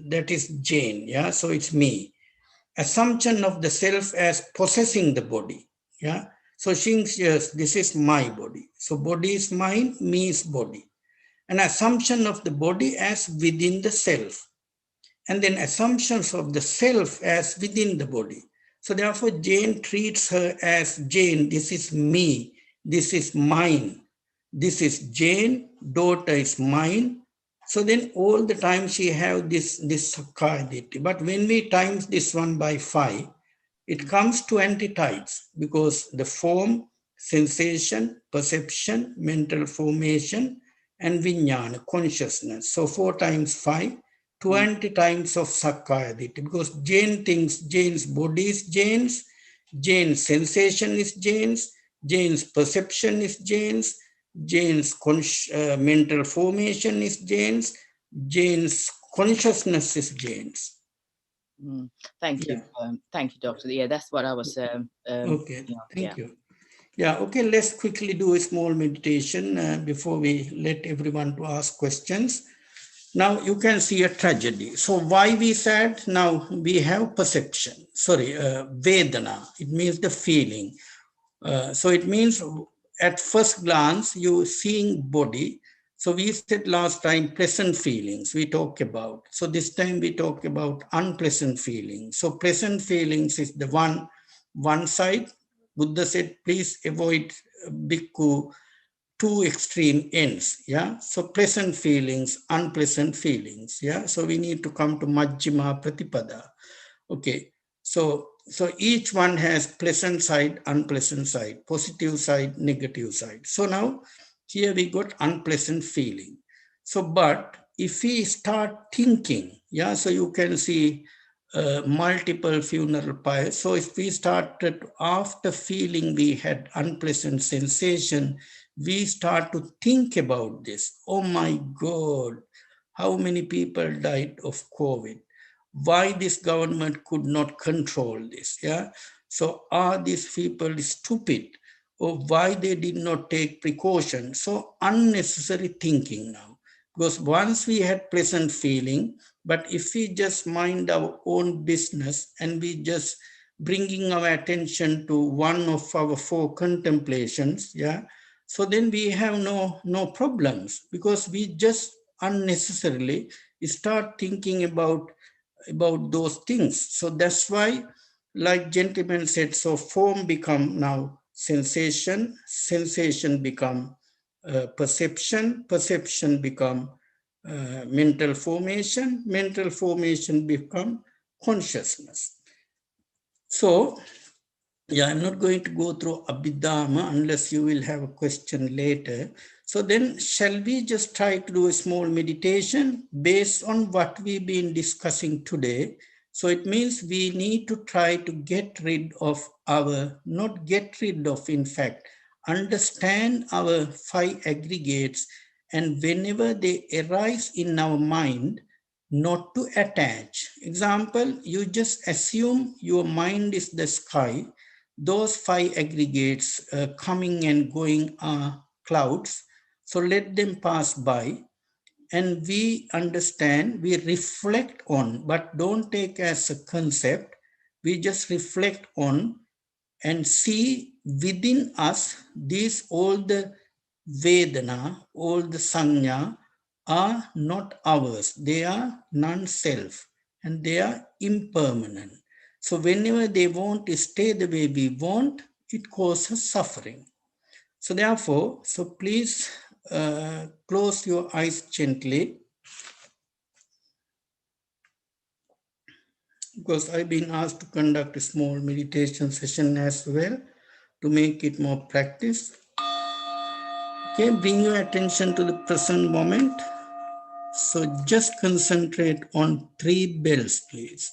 that is Jane, yeah, so it's me. Assumption of the self as possessing the body, yeah. So she thinks, yes, this is my body. So body is mine, me is body. An assumption of the body as within the self. And then assumptions of the self as within the body. So therefore, Jane treats her as Jane, this is me, this is mine. This is Jane, daughter is mine. So then all the time she have this Sakkaya Ditthi. But when we times this one by 5, it comes 20 types because the form, sensation, perception, mental formation, and vijnana, consciousness. So 4 times 5, 20 times of Sakkaya Ditthi, because Jane thinks Jane's body is Jane's sensation is Jane's perception is Jane's mental formation is Jane's consciousness is Jane's. Thank you. Yeah. Thank you, Doctor. Yeah, that's what I was. Okay, thank yeah. you. Yeah, okay, let's quickly do a small meditation before we let everyone to ask questions. Now you can see a tragedy. So why we said now we have perception, Vedana, it means the feeling. So it means at first glance, you seeing body. So we said last time, pleasant feelings we talk about. So this time we talk about unpleasant feelings. So pleasant feelings is the one side. Buddha said, please avoid bhikkhu, 2 extreme ends. Yeah. So pleasant feelings, unpleasant feelings. Yeah. So we need to come to Majjhima Pratipada. Okay. So each one has pleasant side, unpleasant side, positive side, negative side. So now here we got unpleasant feeling. So, but if we start thinking, yeah, so you can see multiple funeral pyres. So if we started after feeling we had unpleasant sensation, we start to think about this. Oh my God, how many people died of COVID? Why this government could not control this? Yeah. So are these people stupid, or why they did not take precaution? So unnecessary thinking now, because once we had pleasant feeling, but if we just mind our own business and we just bringing our attention to one of our 4 contemplations, yeah, so then we have no problems, because we just unnecessarily start thinking about those things. So that's why, like gentleman said, so form become now sensation, sensation become perception, perception become mental formation, mental formation become consciousness. So yeah, I'm not going to go through Abhidhamma unless you will have a question later. So then shall we just try to do a small meditation based on what we've been discussing today? So it means we need to try to get rid of not get rid of, in fact, understand our 5 aggregates and whenever they arise in our mind, not to attach. Example, you just assume your mind is the sky. Those five aggregates coming and going are clouds. So let them pass by, and we understand, we reflect on, but don't take as a concept. We just reflect on and see within us these all the Vedana, all the Sanya are not ours. They are non-self and they are impermanent. So whenever they want to stay the way we want, it causes suffering. So therefore, so please close your eyes gently, because I've been asked to conduct a small meditation session as well to make it more practice. Okay, bring your attention to the present moment. So just concentrate on three bells, please.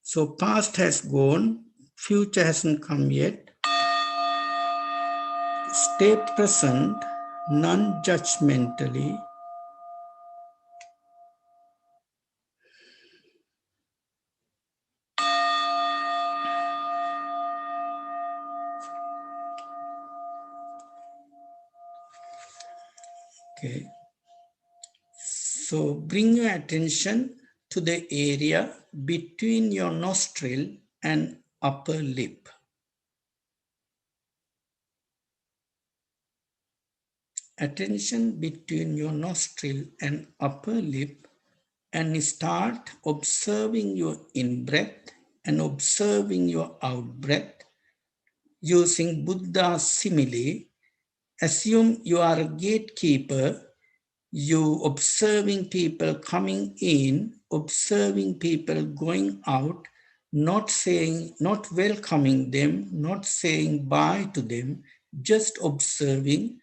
So past has gone, future hasn't come yet. Stay present, non-judgmentally. Okay. So bring your attention to the area between your nostril and upper lip. Attention between your nostril and upper lip, and start observing your in-breath and observing your out-breath. Using Buddha's simile, assume you are a gatekeeper, you observing people coming in, observing people going out, not saying, not welcoming them, not saying bye to them, just observing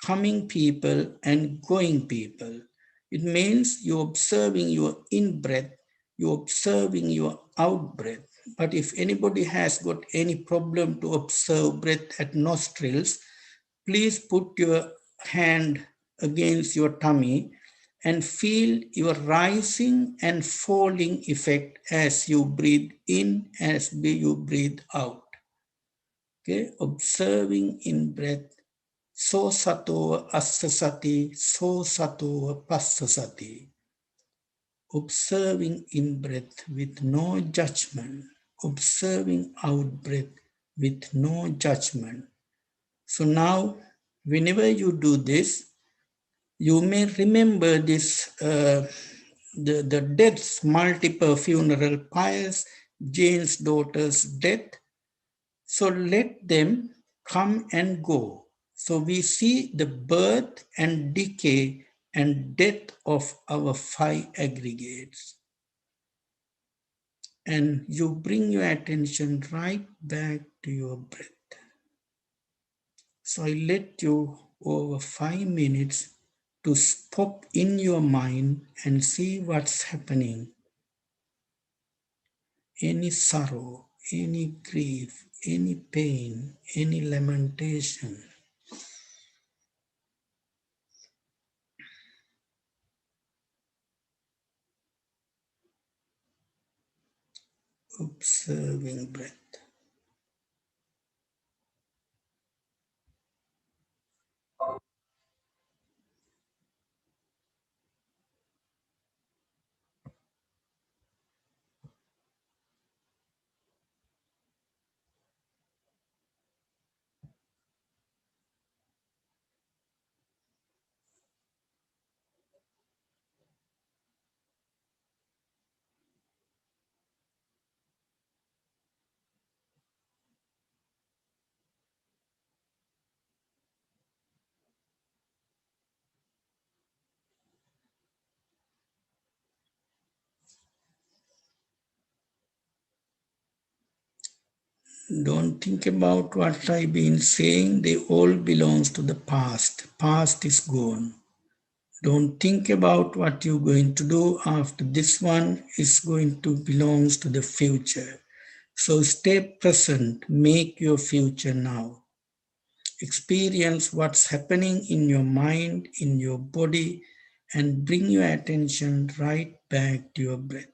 coming people and going people. It means you're observing your in-breath, you're observing your out-breath. But if anybody has got any problem to observe breath at nostrils, please put your hand against your tummy and feel your rising and falling effect as you breathe in, as you breathe out. Okay, observing in breath. So sato asasati, so sato passasati. Observing in breath with no judgment. Observing out breath with no judgment. So now, whenever you do this, you may remember this, the deaths, multiple funeral pyres, Jane's daughter's death. So let them come and go. So we see the birth and decay and death of our five aggregates. And you bring your attention right back to your breath. So I let you over 5 minutes to pop in your mind and see what's happening. Any sorrow, any grief, any pain, any lamentation. Observing breath. Don't think about what I've been saying. They all belongs to the past. Past is gone. Don't think about what you're going to do after this one is going to belongs to the future. So stay present, make your future now. Experience what's happening in your mind, in your body, and bring your attention right back to your breath.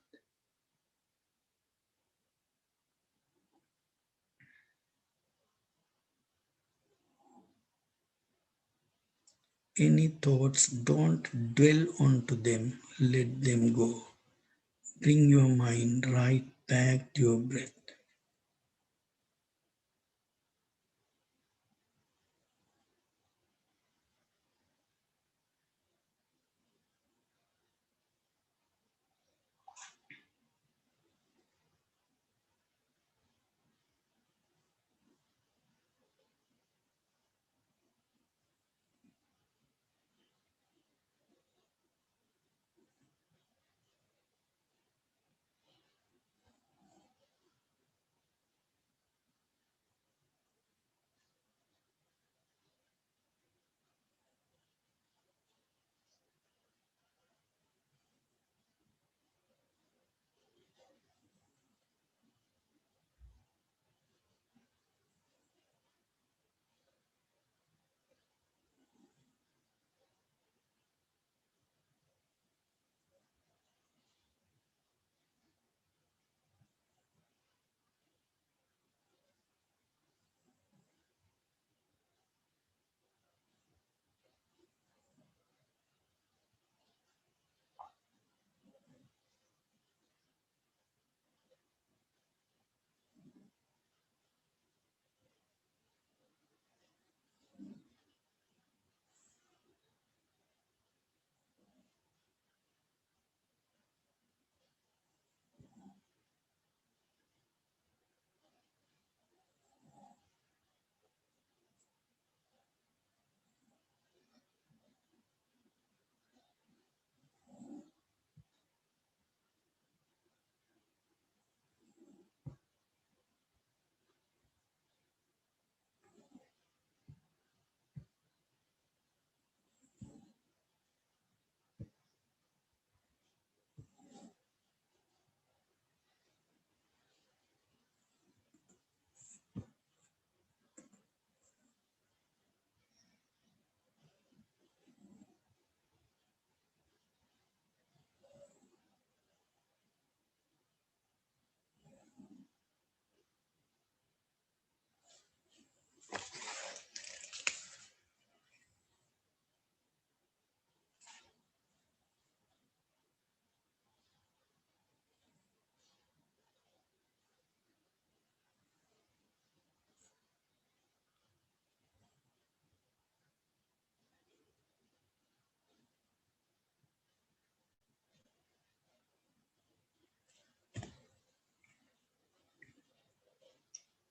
Any thoughts, don't dwell onto them, let them go. Bring your mind right back to your breath.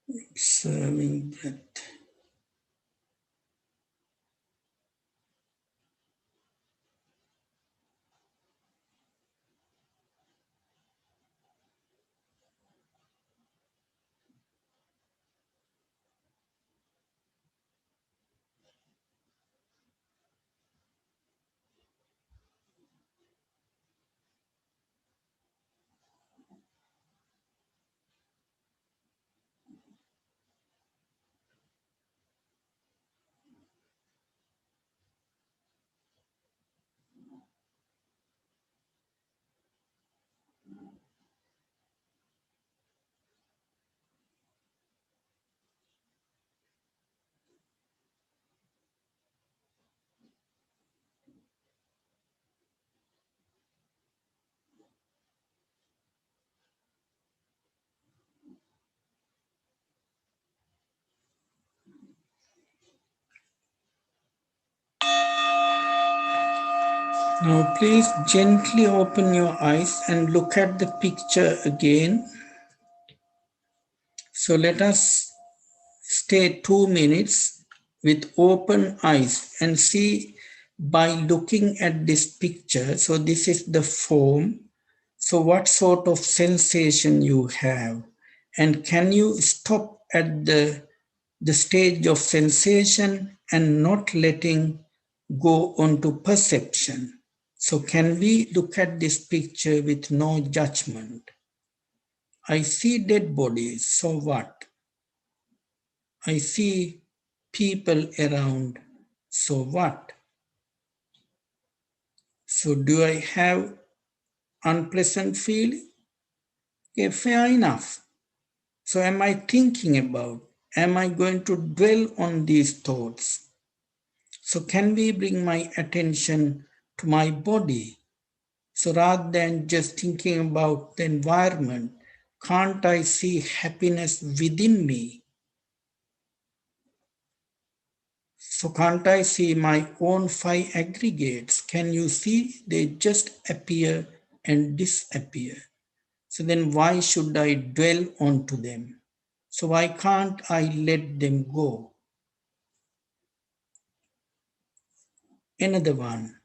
Observing breath. Now please gently open your eyes and look at the picture again. So let us stay 2 minutes with open eyes and see by looking at this picture. So this is the form. So what sort of sensation you have? And can you stop at the stage of sensation and not letting go onto perception? So can we look at this picture with no judgment? I see dead bodies, so what? I see people around. So what? So do I have unpleasant feeling? Okay, fair enough. So am I thinking about, am I going to dwell on these thoughts? So can we bring my attention to my body? So rather than just thinking about the environment, can't I see happiness within me? So can't I see my own five aggregates? Can you see they just appear and disappear? So then why should I dwell onto them? So why can't I let them go? Another one,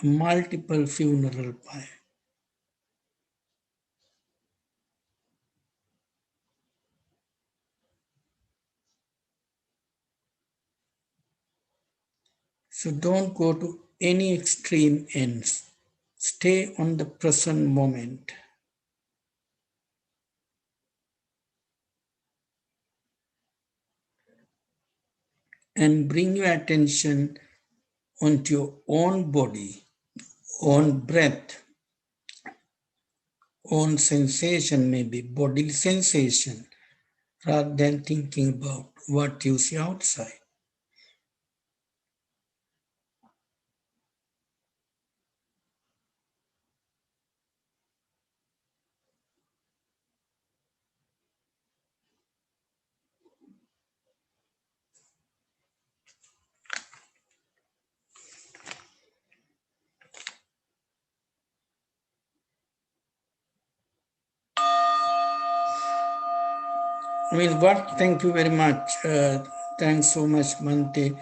a multiple funeral pyre. So don't go to any extreme ends. Stay on the present moment. And bring your attention onto your own body, own breath, own sensation, maybe bodily sensation, rather than thinking about what you see outside. I mean, what? Thank you very much. Thanks so much, Mante.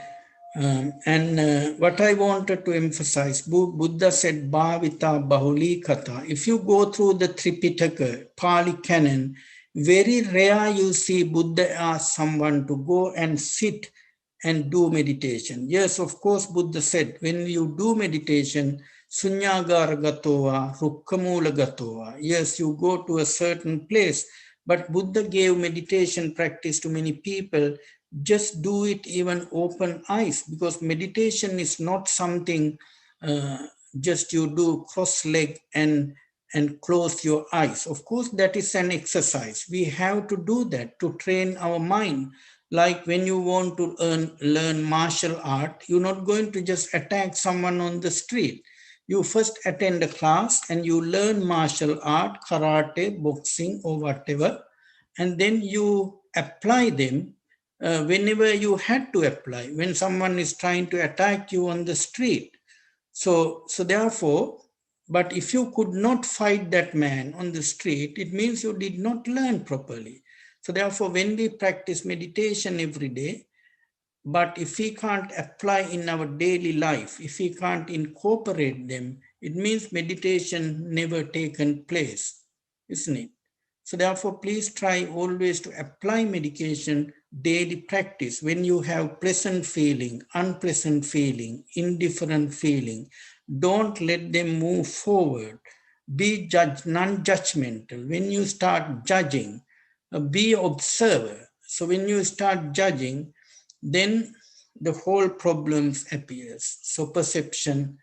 What I wanted to emphasize, Buddha said, Bhavita Bahuli Katha. If you go through the Tripitaka, Pali Canon, very rare you see Buddha ask someone to go and sit and do meditation. Yes, of course, Buddha said, when you do meditation, Sunyagara Gatova, Rukkamula Gatova. Yes, you go to a certain place, but Buddha gave meditation practice to many people. Just do it even open eyes, because meditation is not something just you do cross leg and close your eyes. Of course, that is an exercise. We have to do that to train our mind. Like when you want to learn martial art, you're not going to just attack someone on the street. You first attend a class and you learn martial art, karate, boxing, or whatever, and then you apply them whenever you had to apply, when someone is trying to attack you on the street. So therefore, but if you could not fight that man on the street, it means you did not learn properly. So therefore, when we practice meditation every day, but if we can't apply in our daily life, if we can't incorporate them, it means meditation never taken place, isn't it? So therefore, please try always to apply medication daily practice. When you have pleasant feeling, unpleasant feeling, indifferent feeling, don't let them move forward. Be non-judgmental. When you start judging, be observer. So when you start judging, then the whole problems appears. So perception,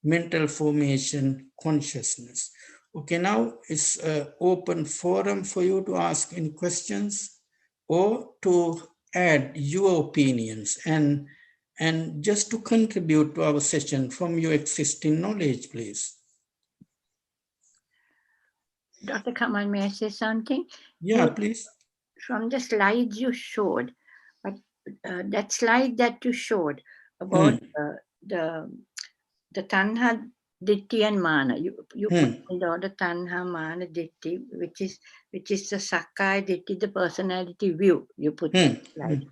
mental formation, consciousness. Okay, now it's an open forum for you to ask any questions or to add your opinions and just to contribute to our session from your existing knowledge, please. Dr. Kamal, may I say something? Yeah, please. From the slides you showed, but that slide that you showed about the Tanha, Ditti and Mana, you put in the order Tanha, Mana, Ditti, which is the Sakkaya Ditti, the personality view, you put in the slide.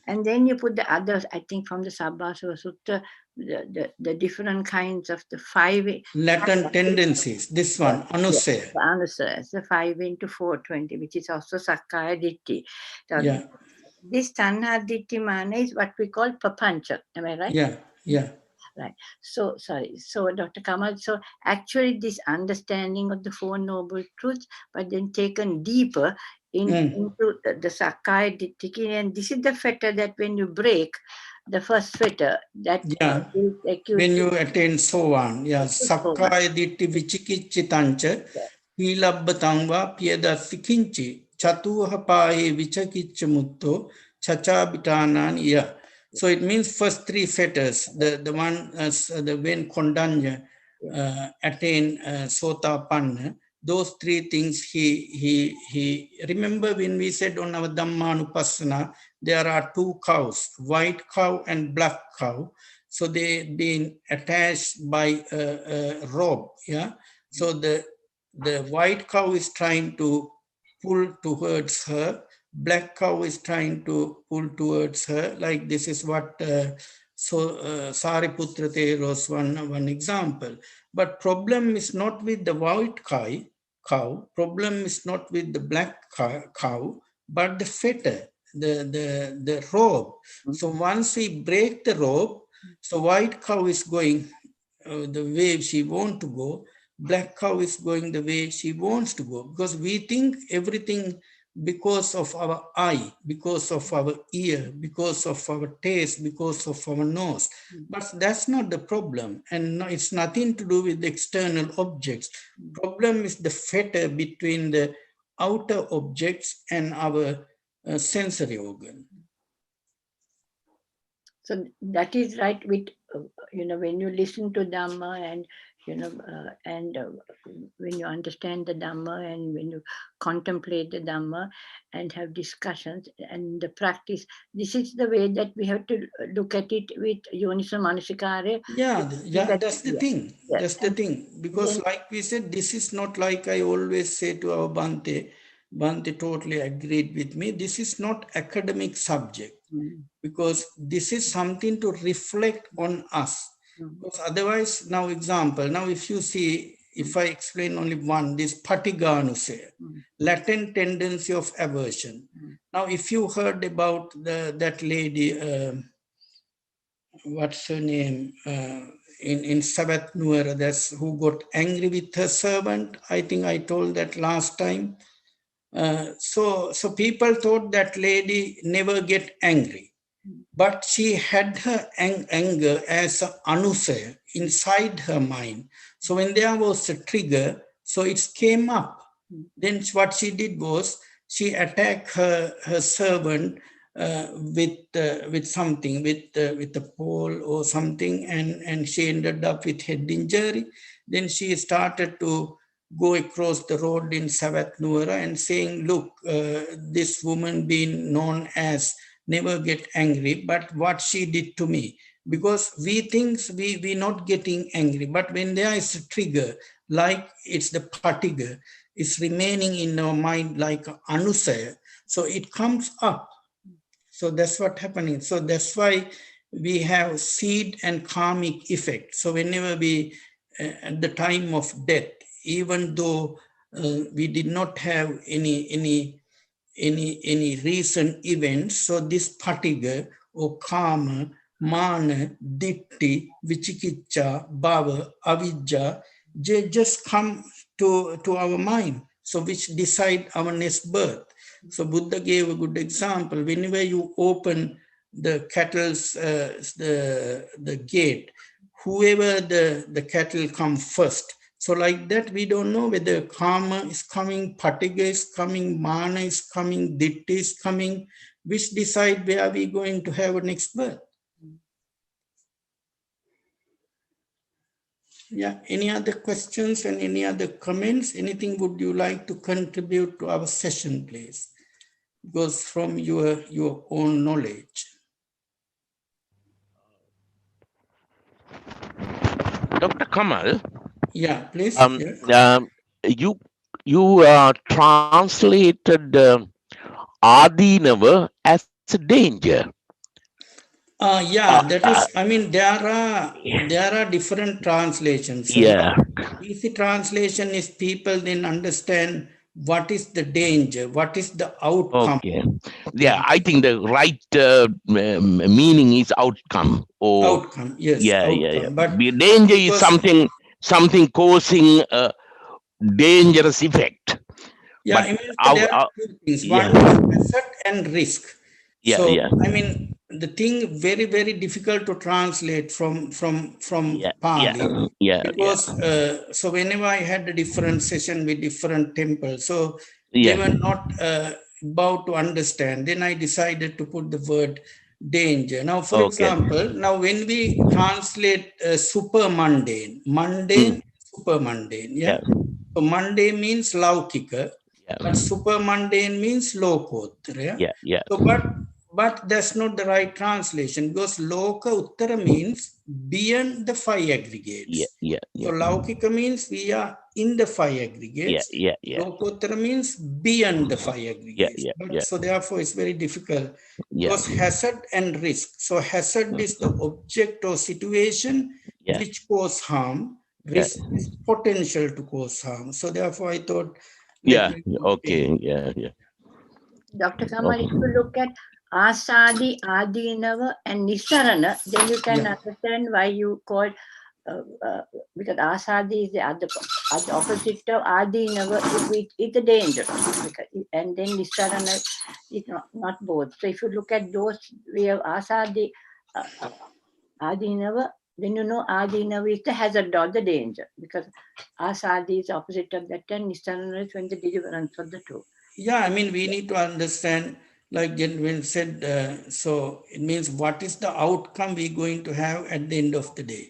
And then you put the others, I think from the Sabbasava Sutta, the different kinds of the five latent tendencies. This one, Anusaya. The Anusaya, the 5 into 420, which is also Sakkaya Ditti. Yeah. This Tanha Ditti Mana is what we call Papancha. Am I right? Yeah, yeah. Right. So, sorry. So, Dr. Kamal, so actually this understanding of the Four Noble Truths, but then taken deeper, into the Sakai Ditthiki, and this is the fetter that when you break the first fetter, that Yeah. is acute. When you attain so on, yeah, Sakkaya Ditti Vichikichitancha, Hilabbatangva Piedasi Kinchi, Chatuhapaye Vichakicha Mutto, Chacha Bitanan, yeah. So it means first three fetters, the one the when Kondanya attain Sota Panna, those three things he remember when we said on our Dhammanupassana, there are two cows, white cow and black cow. So they been attached by a rope, yeah. So the white cow is trying to pull towards her, black cow is trying to pull towards her. Like this is what Sariputra Theros one example. But problem is not with the white cow. Problem is not with the black cow, but the fetter, the rope. So once we break the rope, so white cow is going the way she wants to go, black cow is going the way she wants to go, because we think everything because of our eye, because of our ear, because of our taste, because of our nose. But that's not the problem, and it's nothing to do with the external objects. Problem is the fetter between the outer objects and our sensory organ. So that is right with, when you listen to Dhamma and, when you understand the Dhamma and when you contemplate the Dhamma and have discussions and the practice, this is the way that we have to look at it with Yoniso Manasikara. Yeah, that's the thing. Yeah. That's the thing. Because then, like we said, this is not like I always say to our Bhante. Bhante totally agreed with me. This is not academic subject. Because this is something to reflect on us. Because otherwise, now example, now if you see, if I explain only one, this patiganusaya, latent tendency of aversion. Now, if you heard about that lady, what's her name, in Sabat Nuera, that's who got angry with her servant. I think I told that last time. So people thought that lady never get angry, but she had her anger as an anusaya inside her mind. So when there was a trigger, so it came up. Then what she did was she attacked her servant with something, with a pole or something, and she ended up with head injury. Then she started to go across the road in Savat Nuara and saying, look, this woman being known as never get angry, but what she did to me. Because we think we not getting angry, but when there is a trigger, like it's the particle, it's remaining in our mind like anusaya, so it comes up. So that's what happening. So that's why we have seed and karmic effect. So whenever we, at the time of death, even though we did not have any recent events, so this particle or karma, mana, ditti, vichikicha, bhava, avidya, they just come to our mind, so which decide our next birth. So Buddha gave a good example. Whenever you open the cattle's the gate, whoever the cattle come first. So like that, we don't know whether karma is coming, patiga is coming, mana is coming, ditti is coming, which decide where we going to have a next birth. Yeah, any other questions and any other comments? Anything would you like to contribute to our session, please? Goes from your own knowledge. Dr. Kamal, Yeah, please. you translated Adinava as a danger. Yeah, that is, I mean, there are different translations. So Yeah. easy translation is people then understand what is the danger, what is the outcome. Okay. Yeah, I think the right meaning is outcome. Or Outcome, yes, yeah. outcome. But The danger is because something causing a dangerous effect. Yeah, But I mean, so our, there are two things. One yeah, is asset and risk. yeah, So, yeah, I mean, the thing very, very difficult to translate from yeah, yeah, Pali, yeah, yeah, because so whenever I had a different session with different temples, so they yeah. were not about to understand. Then I decided to put the word danger. Now, for Okay. example, now when we translate super mundane, Mm, super mundane, yeah, yeah. So mundane means laukika, yeah, but super mundane means lokottara. Yeah? yeah, yeah, So, but that's not the right translation, because loka uttara means beyond the five yeah, aggregates. yeah, So yeah, laukika means we are in the five yeah, aggregates. yeah, yeah, Lokottara means beyond the five yeah, aggregates. yeah, But yeah, so therefore it's very difficult, yeah, because hazard and risk. So hazard is the object or situation yeah, which cause harm. yeah, Risk is potential to cause harm. So therefore I thought, let yeah. me put Okay, yeah, yeah. Dr. Kamal, if Okay. you look at Asadi, Adinava, and Nisarana, then you can understand why you call, because Asadi is the other opposite of Adinava, it's a danger. And then Nisarana is not both. So if you look at those, we have Asadi, Adinava, then you know Adinava is the hazard or the danger, because Asadi is opposite of that, and Nisarana is when the deliverance of the two. Yeah, I mean, we need to understand, like gentleman said, so it means what is the outcome we're going to have at the end of the day.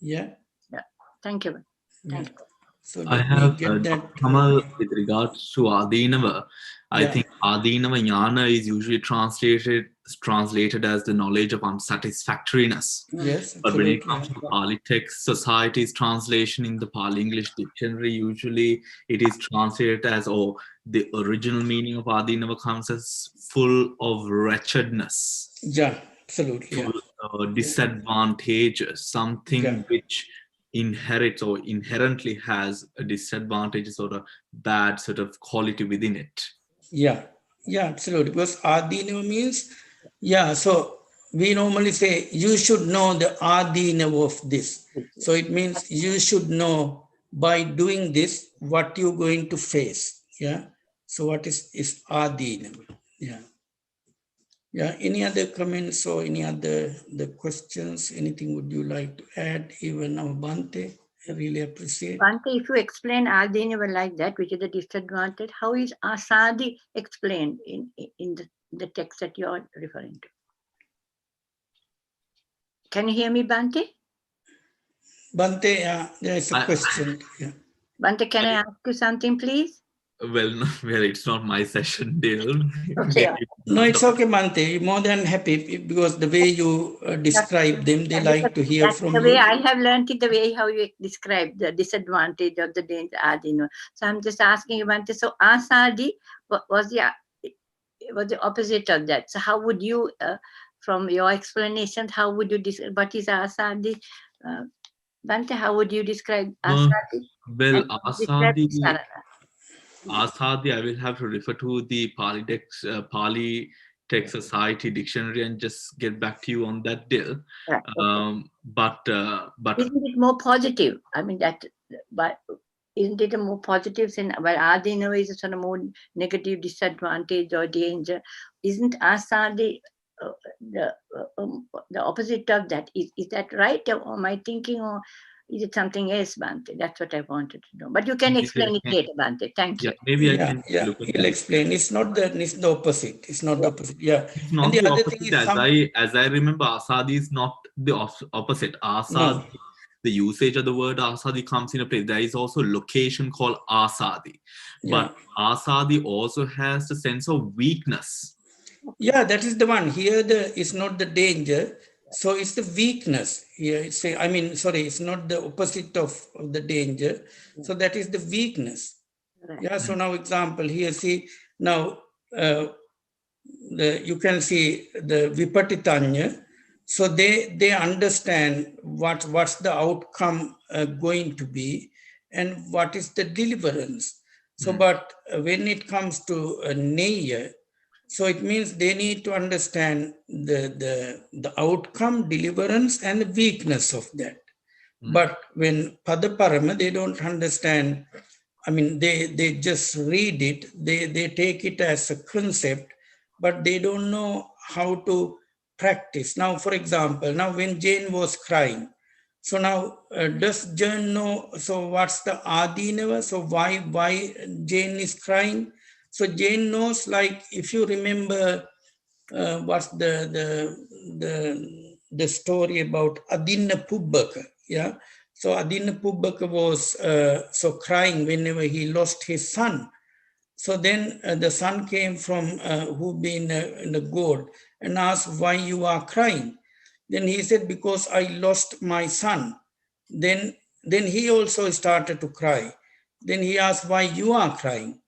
Yeah. Yeah. Thank you. Thank Yeah. you. So I let me have get that. Dr. Kamal with regards to Adinava. I Yeah. think Adinava Jnana is usually translated as the knowledge of unsatisfactoriness. Yes, But when it absolutely. comes to Pali text society's translation in the Pali English dictionary, usually it is translated as, oh, the original meaning of Adinava comes as full of wretchedness, Yeah, absolutely. Yeah. full disadvantages, Yeah. something which inherits or inherently has a disadvantages or a bad sort of quality within it. Yeah. Yeah, absolutely. Because Adinava means, yeah, so we normally say you should know the Adinava of this. So it means you should know by doing this what you're going to face. Yeah. So what is Adinava? Yeah. Yeah. Any other comments or any other the questions? Anything would you like to add? Even Bante, I really appreciate. Bante, if you explain Adinava like that, which is the disadvantage, how is Asadi explained in the text that you are referring to? Can you hear me, Bante? Bante, there is a question. Yeah. Bante, can I ask you something, please? Well, it's not my session, Dale. Okay. No, it's okay, Bante. You're more than happy because the way you describe them, they like to hear That's from the way you. I have learned it, the way how you describe the disadvantage of the danger Adino. So I'm just asking you, Bante, so Asadi was the opposite of that. So how would you, from your explanation, how would you describe what is Asadi? Bante, how would you describe Asadi? Well, And describe Sarana? Asadi, I will have to refer to the Pali Text Society dictionary and just get back to you on that, Dale. Right, okay. But isn't it more positive? I mean but isn't it a more positive sense? Well, Adinava is a sort of more negative disadvantage or danger. Isn't Asadi the opposite of that? Is that right? Or am I thinking, or is it something else, Bante? That's what I wanted to know. But you can explain it later, Bante. Thank you. Maybe I Yeah, can yeah. look at He'll explain. It's not the opposite. It's not the opposite. Yeah. It's And not the the other thing opposite. is As I remember, Asadi is not the opposite. Asadi, no. the usage of the word Asadi comes in a place. There is also a location called Asadi. Yeah. But Asadi also has the sense of weakness. Yeah, that is the one. Here it's not the danger. So it's the weakness. Here it's not the opposite of the danger. So that is the weakness. Right. Yeah. So now example here, see now you can see the Vipatitanya. So they understand what's the outcome going to be and what is the deliverance. So, but when it comes to Neya, so it means they need to understand the outcome, deliverance, and the weakness of that. But when Padaparama, they don't understand I mean, they just read it, they take it as a concept, but they don't know how to practice. Now, for example, now when Jane was crying, so now does Jane know, so what's the Adinava? So why Jane is crying? So Jane knows, like, if you remember what's the story about Adinna Pubbaka, yeah? So Adinna Pubbaka was so crying whenever he lost his son. So then the son came from who been in the god and asked, why you are crying? Then he said, because I lost my son. Then he also started to cry. Then he asked, why you are crying?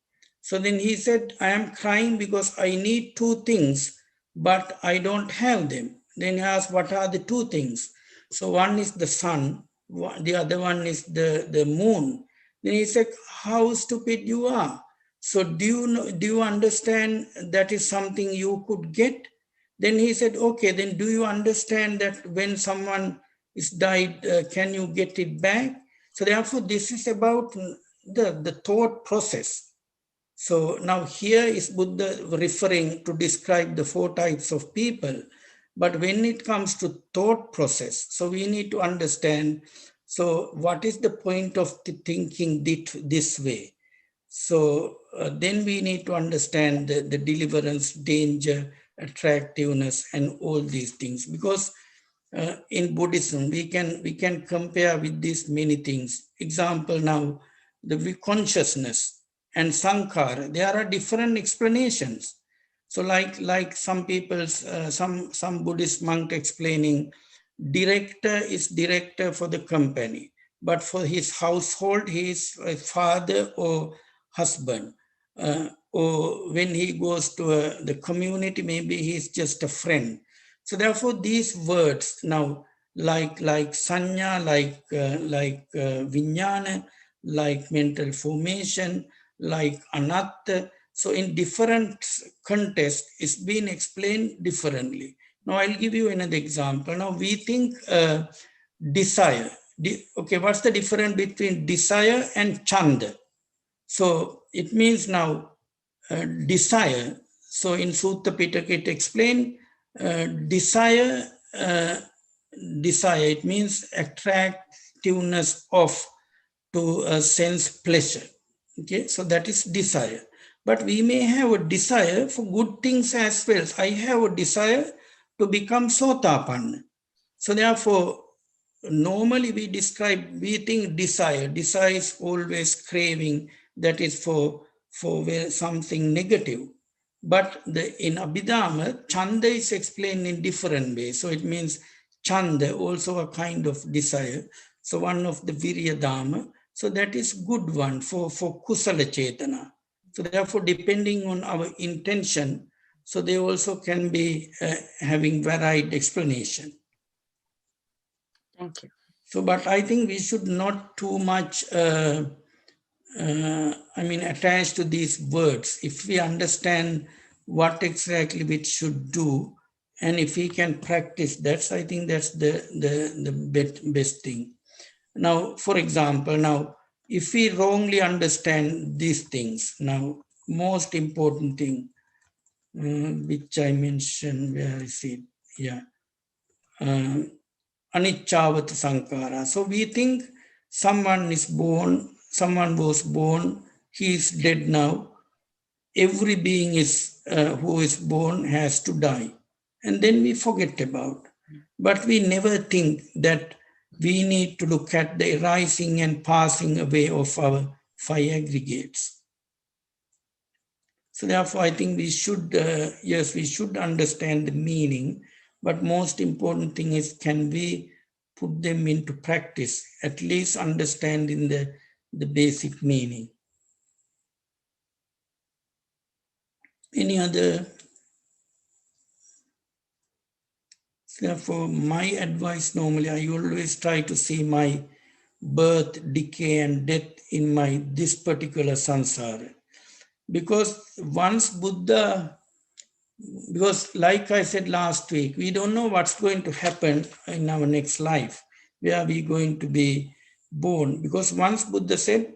So then he said, I am crying because I need two things, but I don't have them. Then he asked, what are the two things? So one is the sun, the other one is the moon. Then he said, how stupid you are. So do you understand that is something you could get? Then he said, okay, then do you understand that when someone is died, can you get it back? So therefore, this is about the thought process. So now here is Buddha referring to describe the four types of people. But when it comes to thought process, so we need to understand, so what is the point of the thinking this way? So then we need to understand the deliverance, danger, attractiveness, and all these things. Because in Buddhism, we can compare with these many things. Example now, the consciousness and sankhara, there are different explanations. So like some people's, some Buddhist monk explaining, director is director for the company, but for his household, he is a father or husband. Or when he goes to the community, maybe he's just a friend. So therefore, these words now, like sanya, like vijnana, like mental formation, like anatta. So in different contexts, it's been explained differently. Now I'll give you another example. Now we think desire. Okay, what's the difference between desire and chanda? So it means now desire. So in Sutta Pitaka it explained desire. Desire, it means attractiveness of to sense pleasure. Okay, so that is desire. But we may have a desire for good things as well. I have a desire to become sotapanna. So therefore, normally we think desire is always craving, that is for something negative. But in Abhidhamma, chanda is explained in different ways. So it means chanda, also a kind of desire. So one of the virya dhamma. So that is good one for kusala chetana. So therefore, depending on our intention, so they also can be having varied explanation. Thank you. So, but I think we should not too much, attach to these words. If we understand what exactly we should do, and if we can practice that, I think that's the best thing. Now, for example, now, if we wrongly understand these things, now, most important thing, which I mentioned, where is it? Yeah. Anichavata Sankara. So we think someone was born, he is dead now. Every being who is born has to die. And then we forget about. But we never think that we need to look at the rising and passing away of our five aggregates. So therefore, I think we should, yes, we should understand the meaning, but most important thing is, can we put them into practice, at least understanding the basic meaning. Any other? Therefore, my advice normally, I always try to see my birth, decay, and death in this particular samsara. Because once Buddha, because like I said last week, we don't know what's going to happen in our next life, where are we going to be born. Because once Buddha said,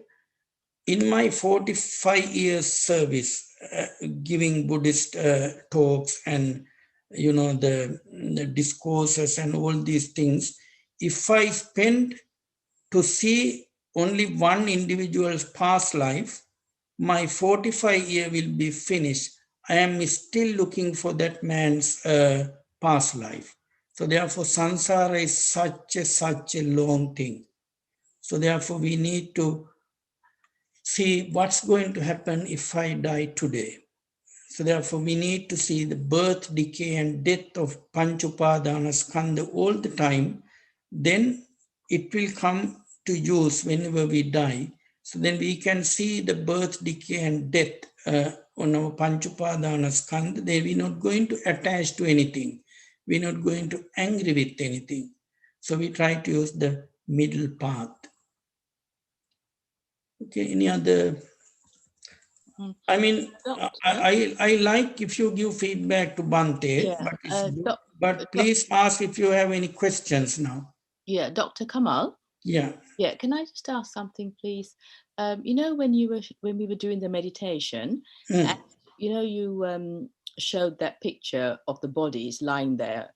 in my 45 years service, giving Buddhist talks and the discourses and all these things, if I spend to see only one individual's past life, my 45-year will be finished. I am still looking for that man's past life. So therefore, samsara is such a long thing. So therefore, we need to see what's going to happen if I die today. So therefore, we need to see the birth, decay, and death of Panchupadana Skandha all the time. Then it will come to use whenever we die. So then we can see the birth, decay, and death on our Panchupadana Skandha. Then we're not going to attach to anything. We're not going to angry with anything. So we try to use the middle path. Okay, any other? I mean, I like if you give feedback to Bante, Yeah, but but please ask if you have any questions now. Yeah, Dr. Kamal. Yeah. Yeah, can I just ask something, please? You know, when we were doing the meditation, and, you know, you showed that picture of the bodies lying there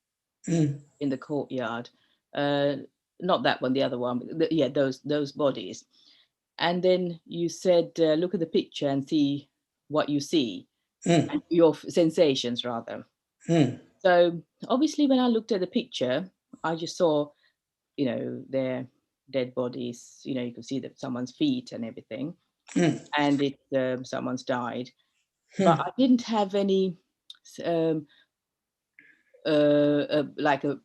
in the courtyard. Not that one, the other one. Yeah, those bodies. And then you said, look at the picture and see what you see, your sensations rather. So obviously, when I looked at the picture, I just saw, you know, their dead bodies. You know, you could see that someone's feet and everything, and someone's died. But I didn't have any like a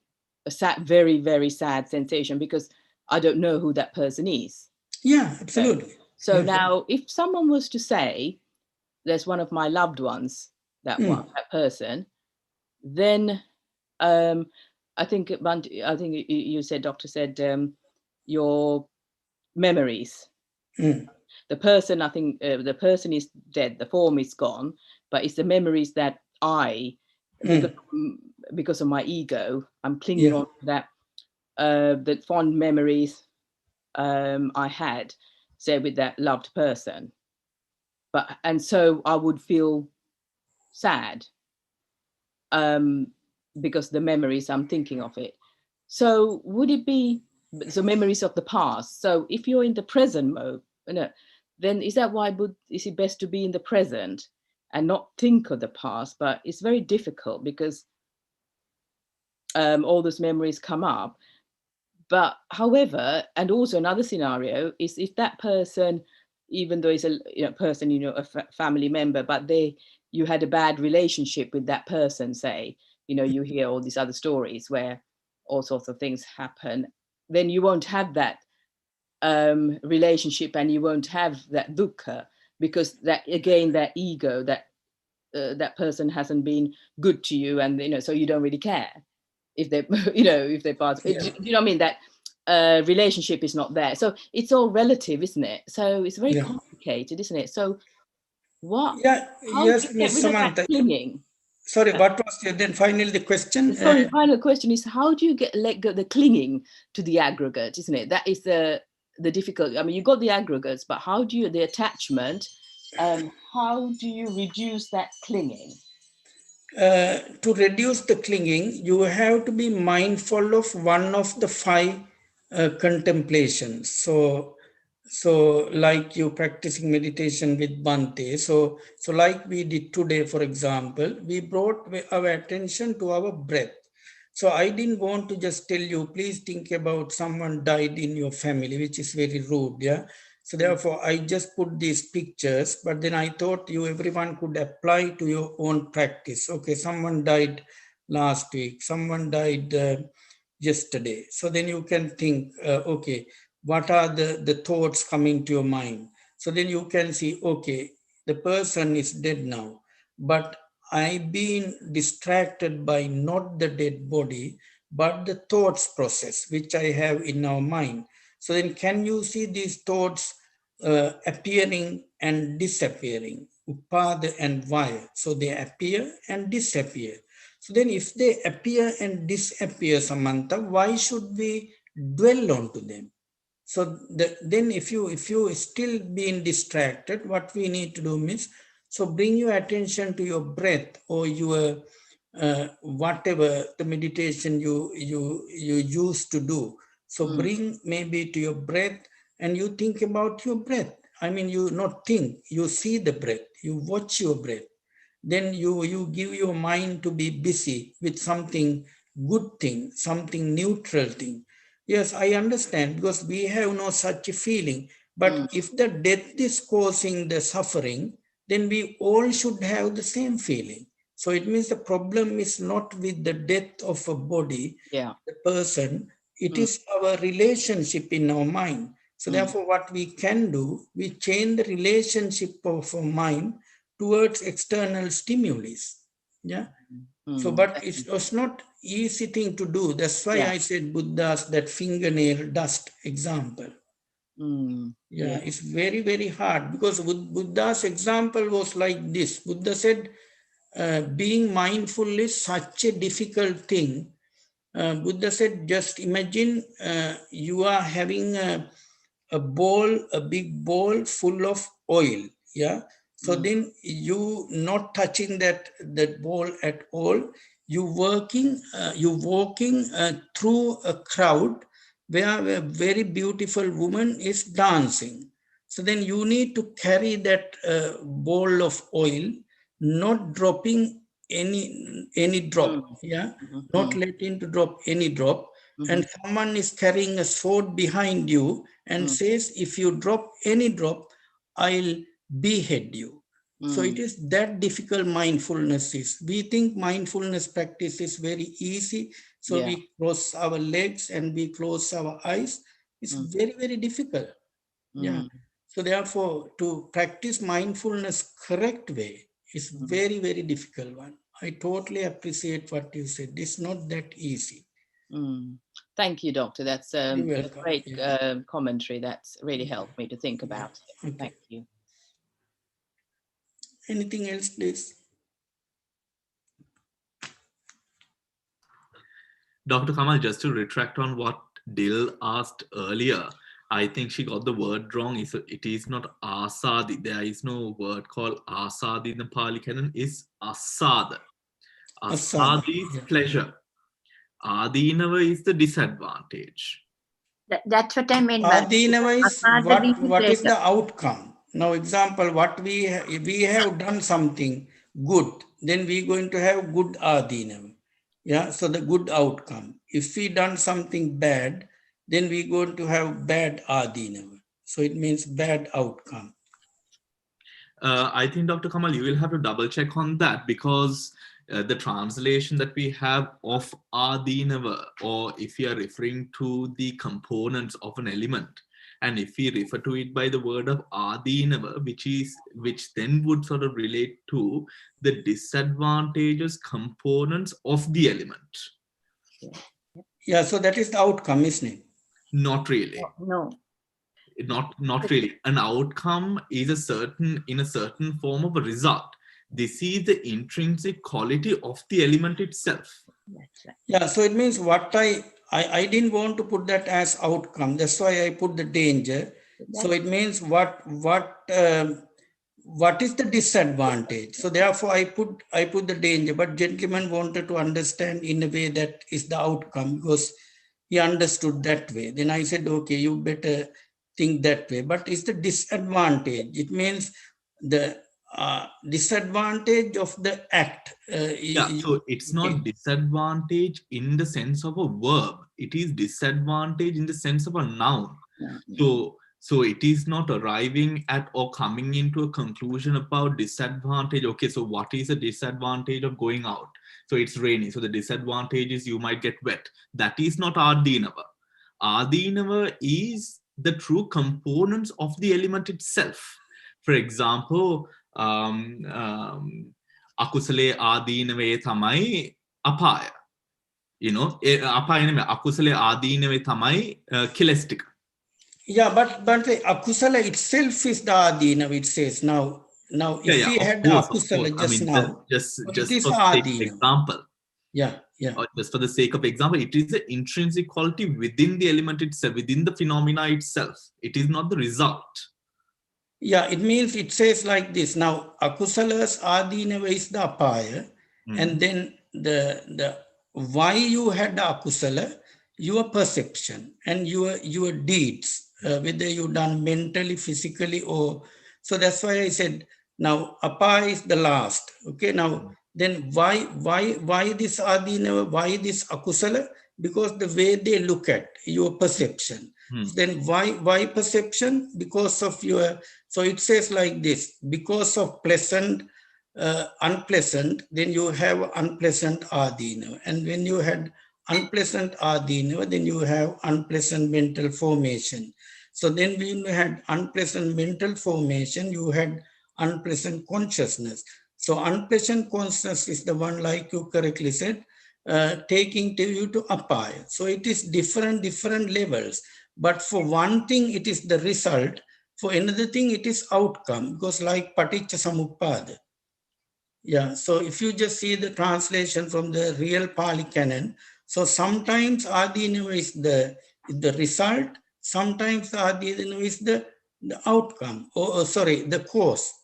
sad, very, very sad sensation because I don't know who that person is. Yeah, absolutely. So now, if someone was to say, "There's one of my loved ones," that person, then I think you said, doctor said, your memories. The person, I think the person is dead, the form is gone, but it's the memories that because of my ego, I'm clinging on to that, the fond memories I had, say, with that loved person. And so I would feel sad because the memories, I'm thinking of it. So would it be the memories of the past? So if you're in the present mode, then is that why is it best to be in the present and not think of the past? But it's very difficult because all those memories come up. But however, and also another scenario is if that person, even though it's a person, a family member, but you had a bad relationship with that person, say, you hear all these other stories where all sorts of things happen, then you won't have that relationship and you won't have that dukkha because that, again, that ego, that person hasn't been good to you, and so you don't really care if they if they pass. Do you know what I mean? That relationship is not there, so it's all relative, isn't it? So it's very complicated, isn't it? So how yes, do you get Miss rid of that Samantha. clinging? Sorry, what was then finally the question? Sorry, final question is, how do you let go the clinging to the aggregate, isn't it? That is the difficult. I mean, you got the aggregates, but how do you, the attachment, how do you reduce that clinging? To reduce the clinging, you have to be mindful of one of the 5 contemplations. So like you practicing meditation with Bhante. So like we did today, for example, we brought our attention to our breath. So I didn't want to just tell you, please think about someone died in your family, which is very rude. Yeah. So therefore, I just put these pictures, but then I thought everyone could apply to your own practice. Okay, someone died last week, someone died yesterday. So then you can think, okay, what are the thoughts coming to your mind? So then you can see, okay, the person is dead now, but I've been distracted by not the dead body, but the thoughts process, which I have in our mind. So then can you see these thoughts appearing and disappearing, upada and vaya? So they appear and disappear. So then if they appear and disappear, Samantha, why should we dwell onto them? So then if you still being distracted, what we need to do means, so bring your attention to your breath or your whatever the meditation you used to do. So bring maybe to your breath and you think about your breath. I mean, you not think, you see the breath, you watch your breath. Then you give your mind to be busy with something good thing, something neutral thing. Yes, I understand, because we have no such a feeling. But if the death is causing the suffering, then we all should have the same feeling. So it means the problem is not with the death of a body, Yeah. the person, it is our relationship in our mind. So therefore, what we can do, we change the relationship of our mind towards external stimulus. Yeah. So, but it was not easy thing to do. That's why I said Buddha's that fingernail dust example. Yeah, it's very, very hard, because Buddha's example was like this. Buddha said, being mindful is such a difficult thing. Buddha said, just imagine you are having a bowl, a big bowl full of oil. Yeah. So then you not touching that bowl at all. You walking through a crowd where a very beautiful woman is dancing. So then you need to carry that bowl of oil, not dropping any drop. Yeah, not letting to drop any drop. And someone is carrying a sword behind you and says, if you drop any drop, I'll behead you. So it is that difficult mindfulness is. We think mindfulness practice is very easy. So we cross our legs and we close our eyes. It's very, very difficult. Yeah. So therefore, to practice mindfulness correct way is very, very difficult one. I totally appreciate what you said. It's not that easy. Thank you, Doctor. That's a great Yeah. commentary. That's really helped me to think about it. Okay. Thank you. Anything else, please? Dr. Kamal, just to retract on what Dil asked earlier, I think she got the word wrong. It is not asadi. There is no word called asadi in the Pali Canon. It's asada. Asadi is pleasure. Adinava is the disadvantage. That's what I meant. Adinava is what is the outcome. Now, example, what we have done something good, then we're going to have good adinava. Yeah, so the good outcome. If we done something bad, then we're going to have bad adinava. So it means bad outcome. I think, Dr. Kamal, you will have to double check on that, because the translation that we have of adinava, or if you are referring to the components of an element, and if we refer to it by the word of adinava, which then would sort of relate to the disadvantageous components of the element. Yeah, so that is the outcome, isn't it? Not really. No. Not really. An outcome is in a certain form of a result. This is the intrinsic quality of the element itself. That's right. Yeah, so it means what I didn't want to put that as outcome. That's why I put the danger. So it means what is the disadvantage? So therefore I put the danger. But gentleman wanted to understand in a way that is the outcome, because he understood that way. Then I said, okay, you better think that way. But it's the disadvantage. It means the disadvantage of the act. So it's not disadvantage in the sense of a verb. It is disadvantage in the sense of a noun. So it is not arriving at or coming into a conclusion about disadvantage. Okay, so what is the disadvantage of going out? So it's raining. So the disadvantage is you might get wet. That is not adinava. Adinava is the true components of the element itself. For example, akusale adinave thamai apaya. Apaya neme akusale adinave thamai kilestika. Yeah, but the akusala itself is the adinava, it says. Now if we had the akusala just now, just it is for sake of adinava. example. Yeah, yeah. Just for the sake of example, it is the intrinsic quality within the element itself, within the phenomena itself. It is not the result. Yeah, it means it says like this. Now, akusalas adinava is the apaya, and then the why you had the akusala, your perception and your deeds, whether you done mentally, physically, or so that's why I said now apaya is the last. Okay, now then why this adinava, why this akusala? Because the way they look at your perception. Then why perception? Because of your, so it says like this, because of pleasant, unpleasant, then you have unpleasant adina. And when you had unpleasant adina, then you have unpleasant mental formation. So then when you had unpleasant mental formation, you had unpleasant consciousness. So unpleasant consciousness is the one, like you correctly said, taking to you to apaya. So it is different levels. But for one thing, it is the result. For another thing, it is outcome, because like paticca samuppada. Yeah, so if you just see the translation from the real Pali canon, so sometimes adinava is the result, sometimes adinava is the outcome, or sorry, the cause.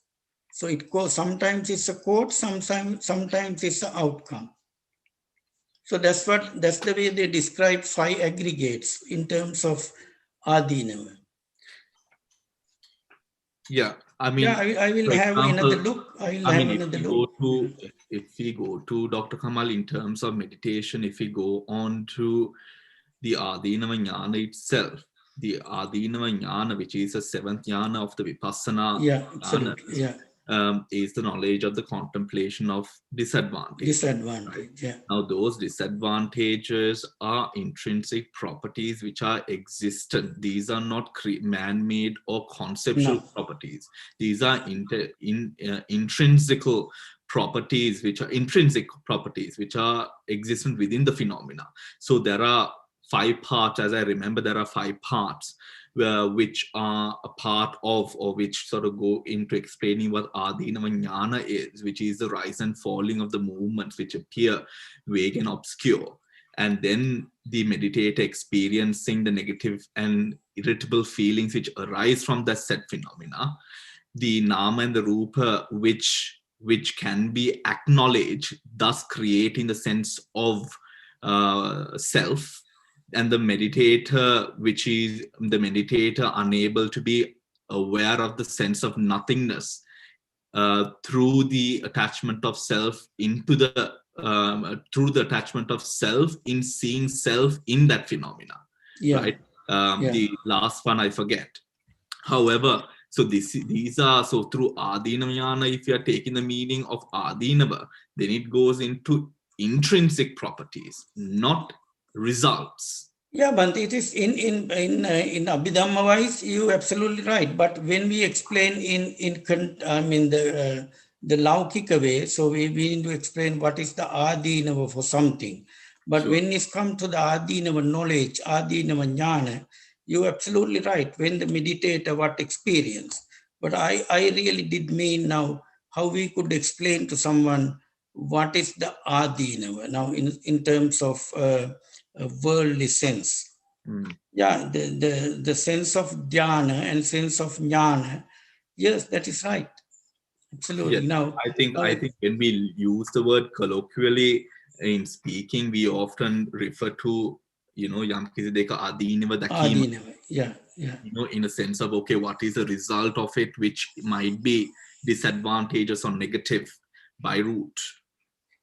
So it goes, sometimes it's a cause, sometimes it's an outcome. So that's the way they describe 5 aggregates in terms of adinava. Yeah, I mean, Yeah, I will for have example, another look. I will have another look. If we go to Dr. Kamal in terms of meditation, if we go on to the Adinava Jnana itself, the Adinava Jnana, which is the 7th jnana of the Vipassana jnana, is the knowledge of the contemplation of disadvantage. Disadvantage, yeah. Now, those disadvantages are intrinsic properties which are existent. These are not man-made or conceptual properties. These are intrinsical properties, which are existent within the phenomena. So there are 5 parts, as I remember, there are 5 parts which are a part of, or which sort of go into explaining what Adinava Jnana is, which is the rise and falling of the movements which appear vague and obscure. And then the meditator experiencing the negative and irritable feelings which arise from that said phenomena, the nama and the rupa which can be acknowledged, thus creating the sense of self. And the meditator, which is the meditator unable to be aware of the sense of nothingness through the attachment of self into the through the attachment of self in seeing self in that phenomena, right? The last one I forget. However, so these are, so through Adinava Jnana, if you are taking the meaning of Adinava, then it goes into intrinsic properties, not results. Yeah, but it is in Abhidhamma wise, you absolutely right. But when we explain the Laukika way, so we need to explain what is the Adinava for something. But when it's come to the Adinava knowledge, Adinava Jnana, you're absolutely right. When the meditator what experience. But I really did mean now how we could explain to someone what is the Adinava now in terms of worldly sense. Yeah, the sense of dhyana and sense of jnana. Yes, that is right. Absolutely. Yes. Now, I think when we use the word colloquially in speaking, we often refer to, yam kisi deka adinava dakima. Yeah. In a sense of, okay, what is the result of it, which might be disadvantageous or negative by root.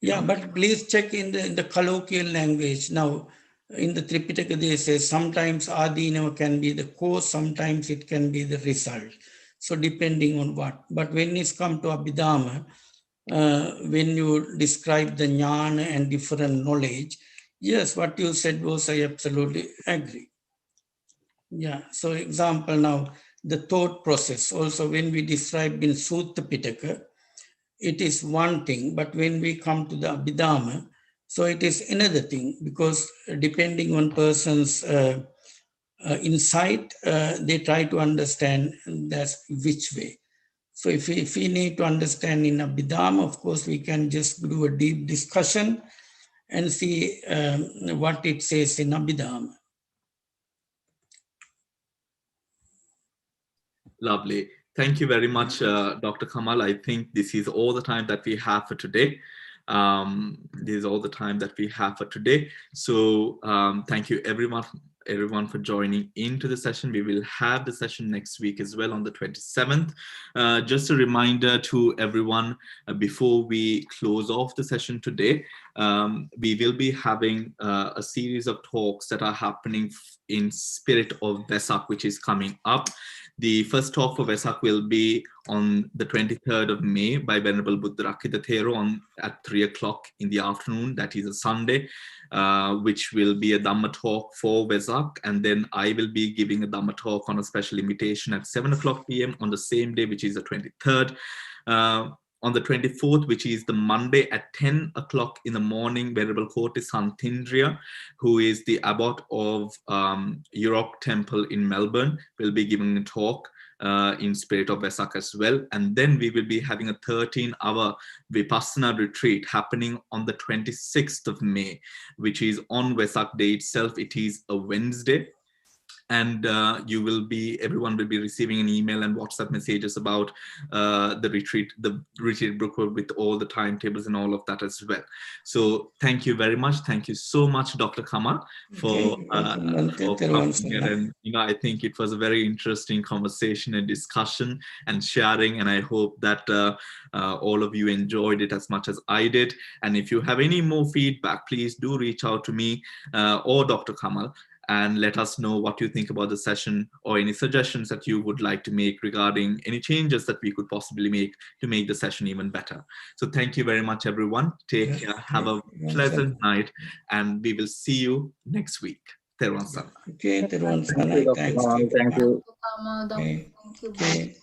Yeah, but please check in the colloquial language. Now, in the Tripitaka, they say sometimes adinava can be the cause, sometimes it can be the result. So depending on what. But when it's come to Abhidhamma, when you describe the jnana and different knowledge, yes, what you said was I absolutely agree. Yeah, so example now, the thought process. Also, when we describe in Sutta Pitaka, it is one thing, but when we come to the Abhidhamma, so it is another thing, because depending on person's insight, they try to understand that's which way. So if we need to understand in Abhidhamma, of course, we can just do a deep discussion. and see what it says in Abhidharma. Lovely. Thank you very much, Dr. Kamal. I think this is all the time that we have for today. This is all the time that we have for today. So thank you everyone for joining into the session. We will have the session next week as well on the 27th. Just a reminder to everyone before we close off the session today, we will be having a series of talks that are happening in spirit of Vesak, which is coming up. The first talk for Vesak will be on the 23rd of May by Venerable Buddha Rakkhita Thero at 3 o'clock in the afternoon. That is a Sunday, which will be a Dhamma talk for Vesak. And then I will be giving a Dhamma talk on a special invitation at 7 o'clock p.m. on the same day, which is the 23rd. On the 24th, which is the Monday at 10 o'clock in the morning, Venerable Kotis Santindriya, who is the abbot of York Temple in Melbourne, will be giving a talk in spirit of Vesak as well. And then we will be having a 13-hour Vipassana retreat happening on the 26th of May, which is on Vesak Day itself. It is a Wednesday. And everyone will be receiving an email and WhatsApp messages about the retreat booklet with all the timetables and all of that as well. So thank you very much. Thank you so much, Dr. Kamal, for coming here. And I think it was a very interesting conversation and discussion and sharing. And I hope that all of you enjoyed it as much as I did. And if you have any more feedback, please do reach out to me or Dr. Kamal, and let us know what you think about the session or any suggestions that you would like to make regarding any changes that we could possibly make to make the session even better. So thank you very much, everyone. Take care. Have a pleasant night, and we will see you next week. Thank you. Okay, thanks. Thank you. Okay.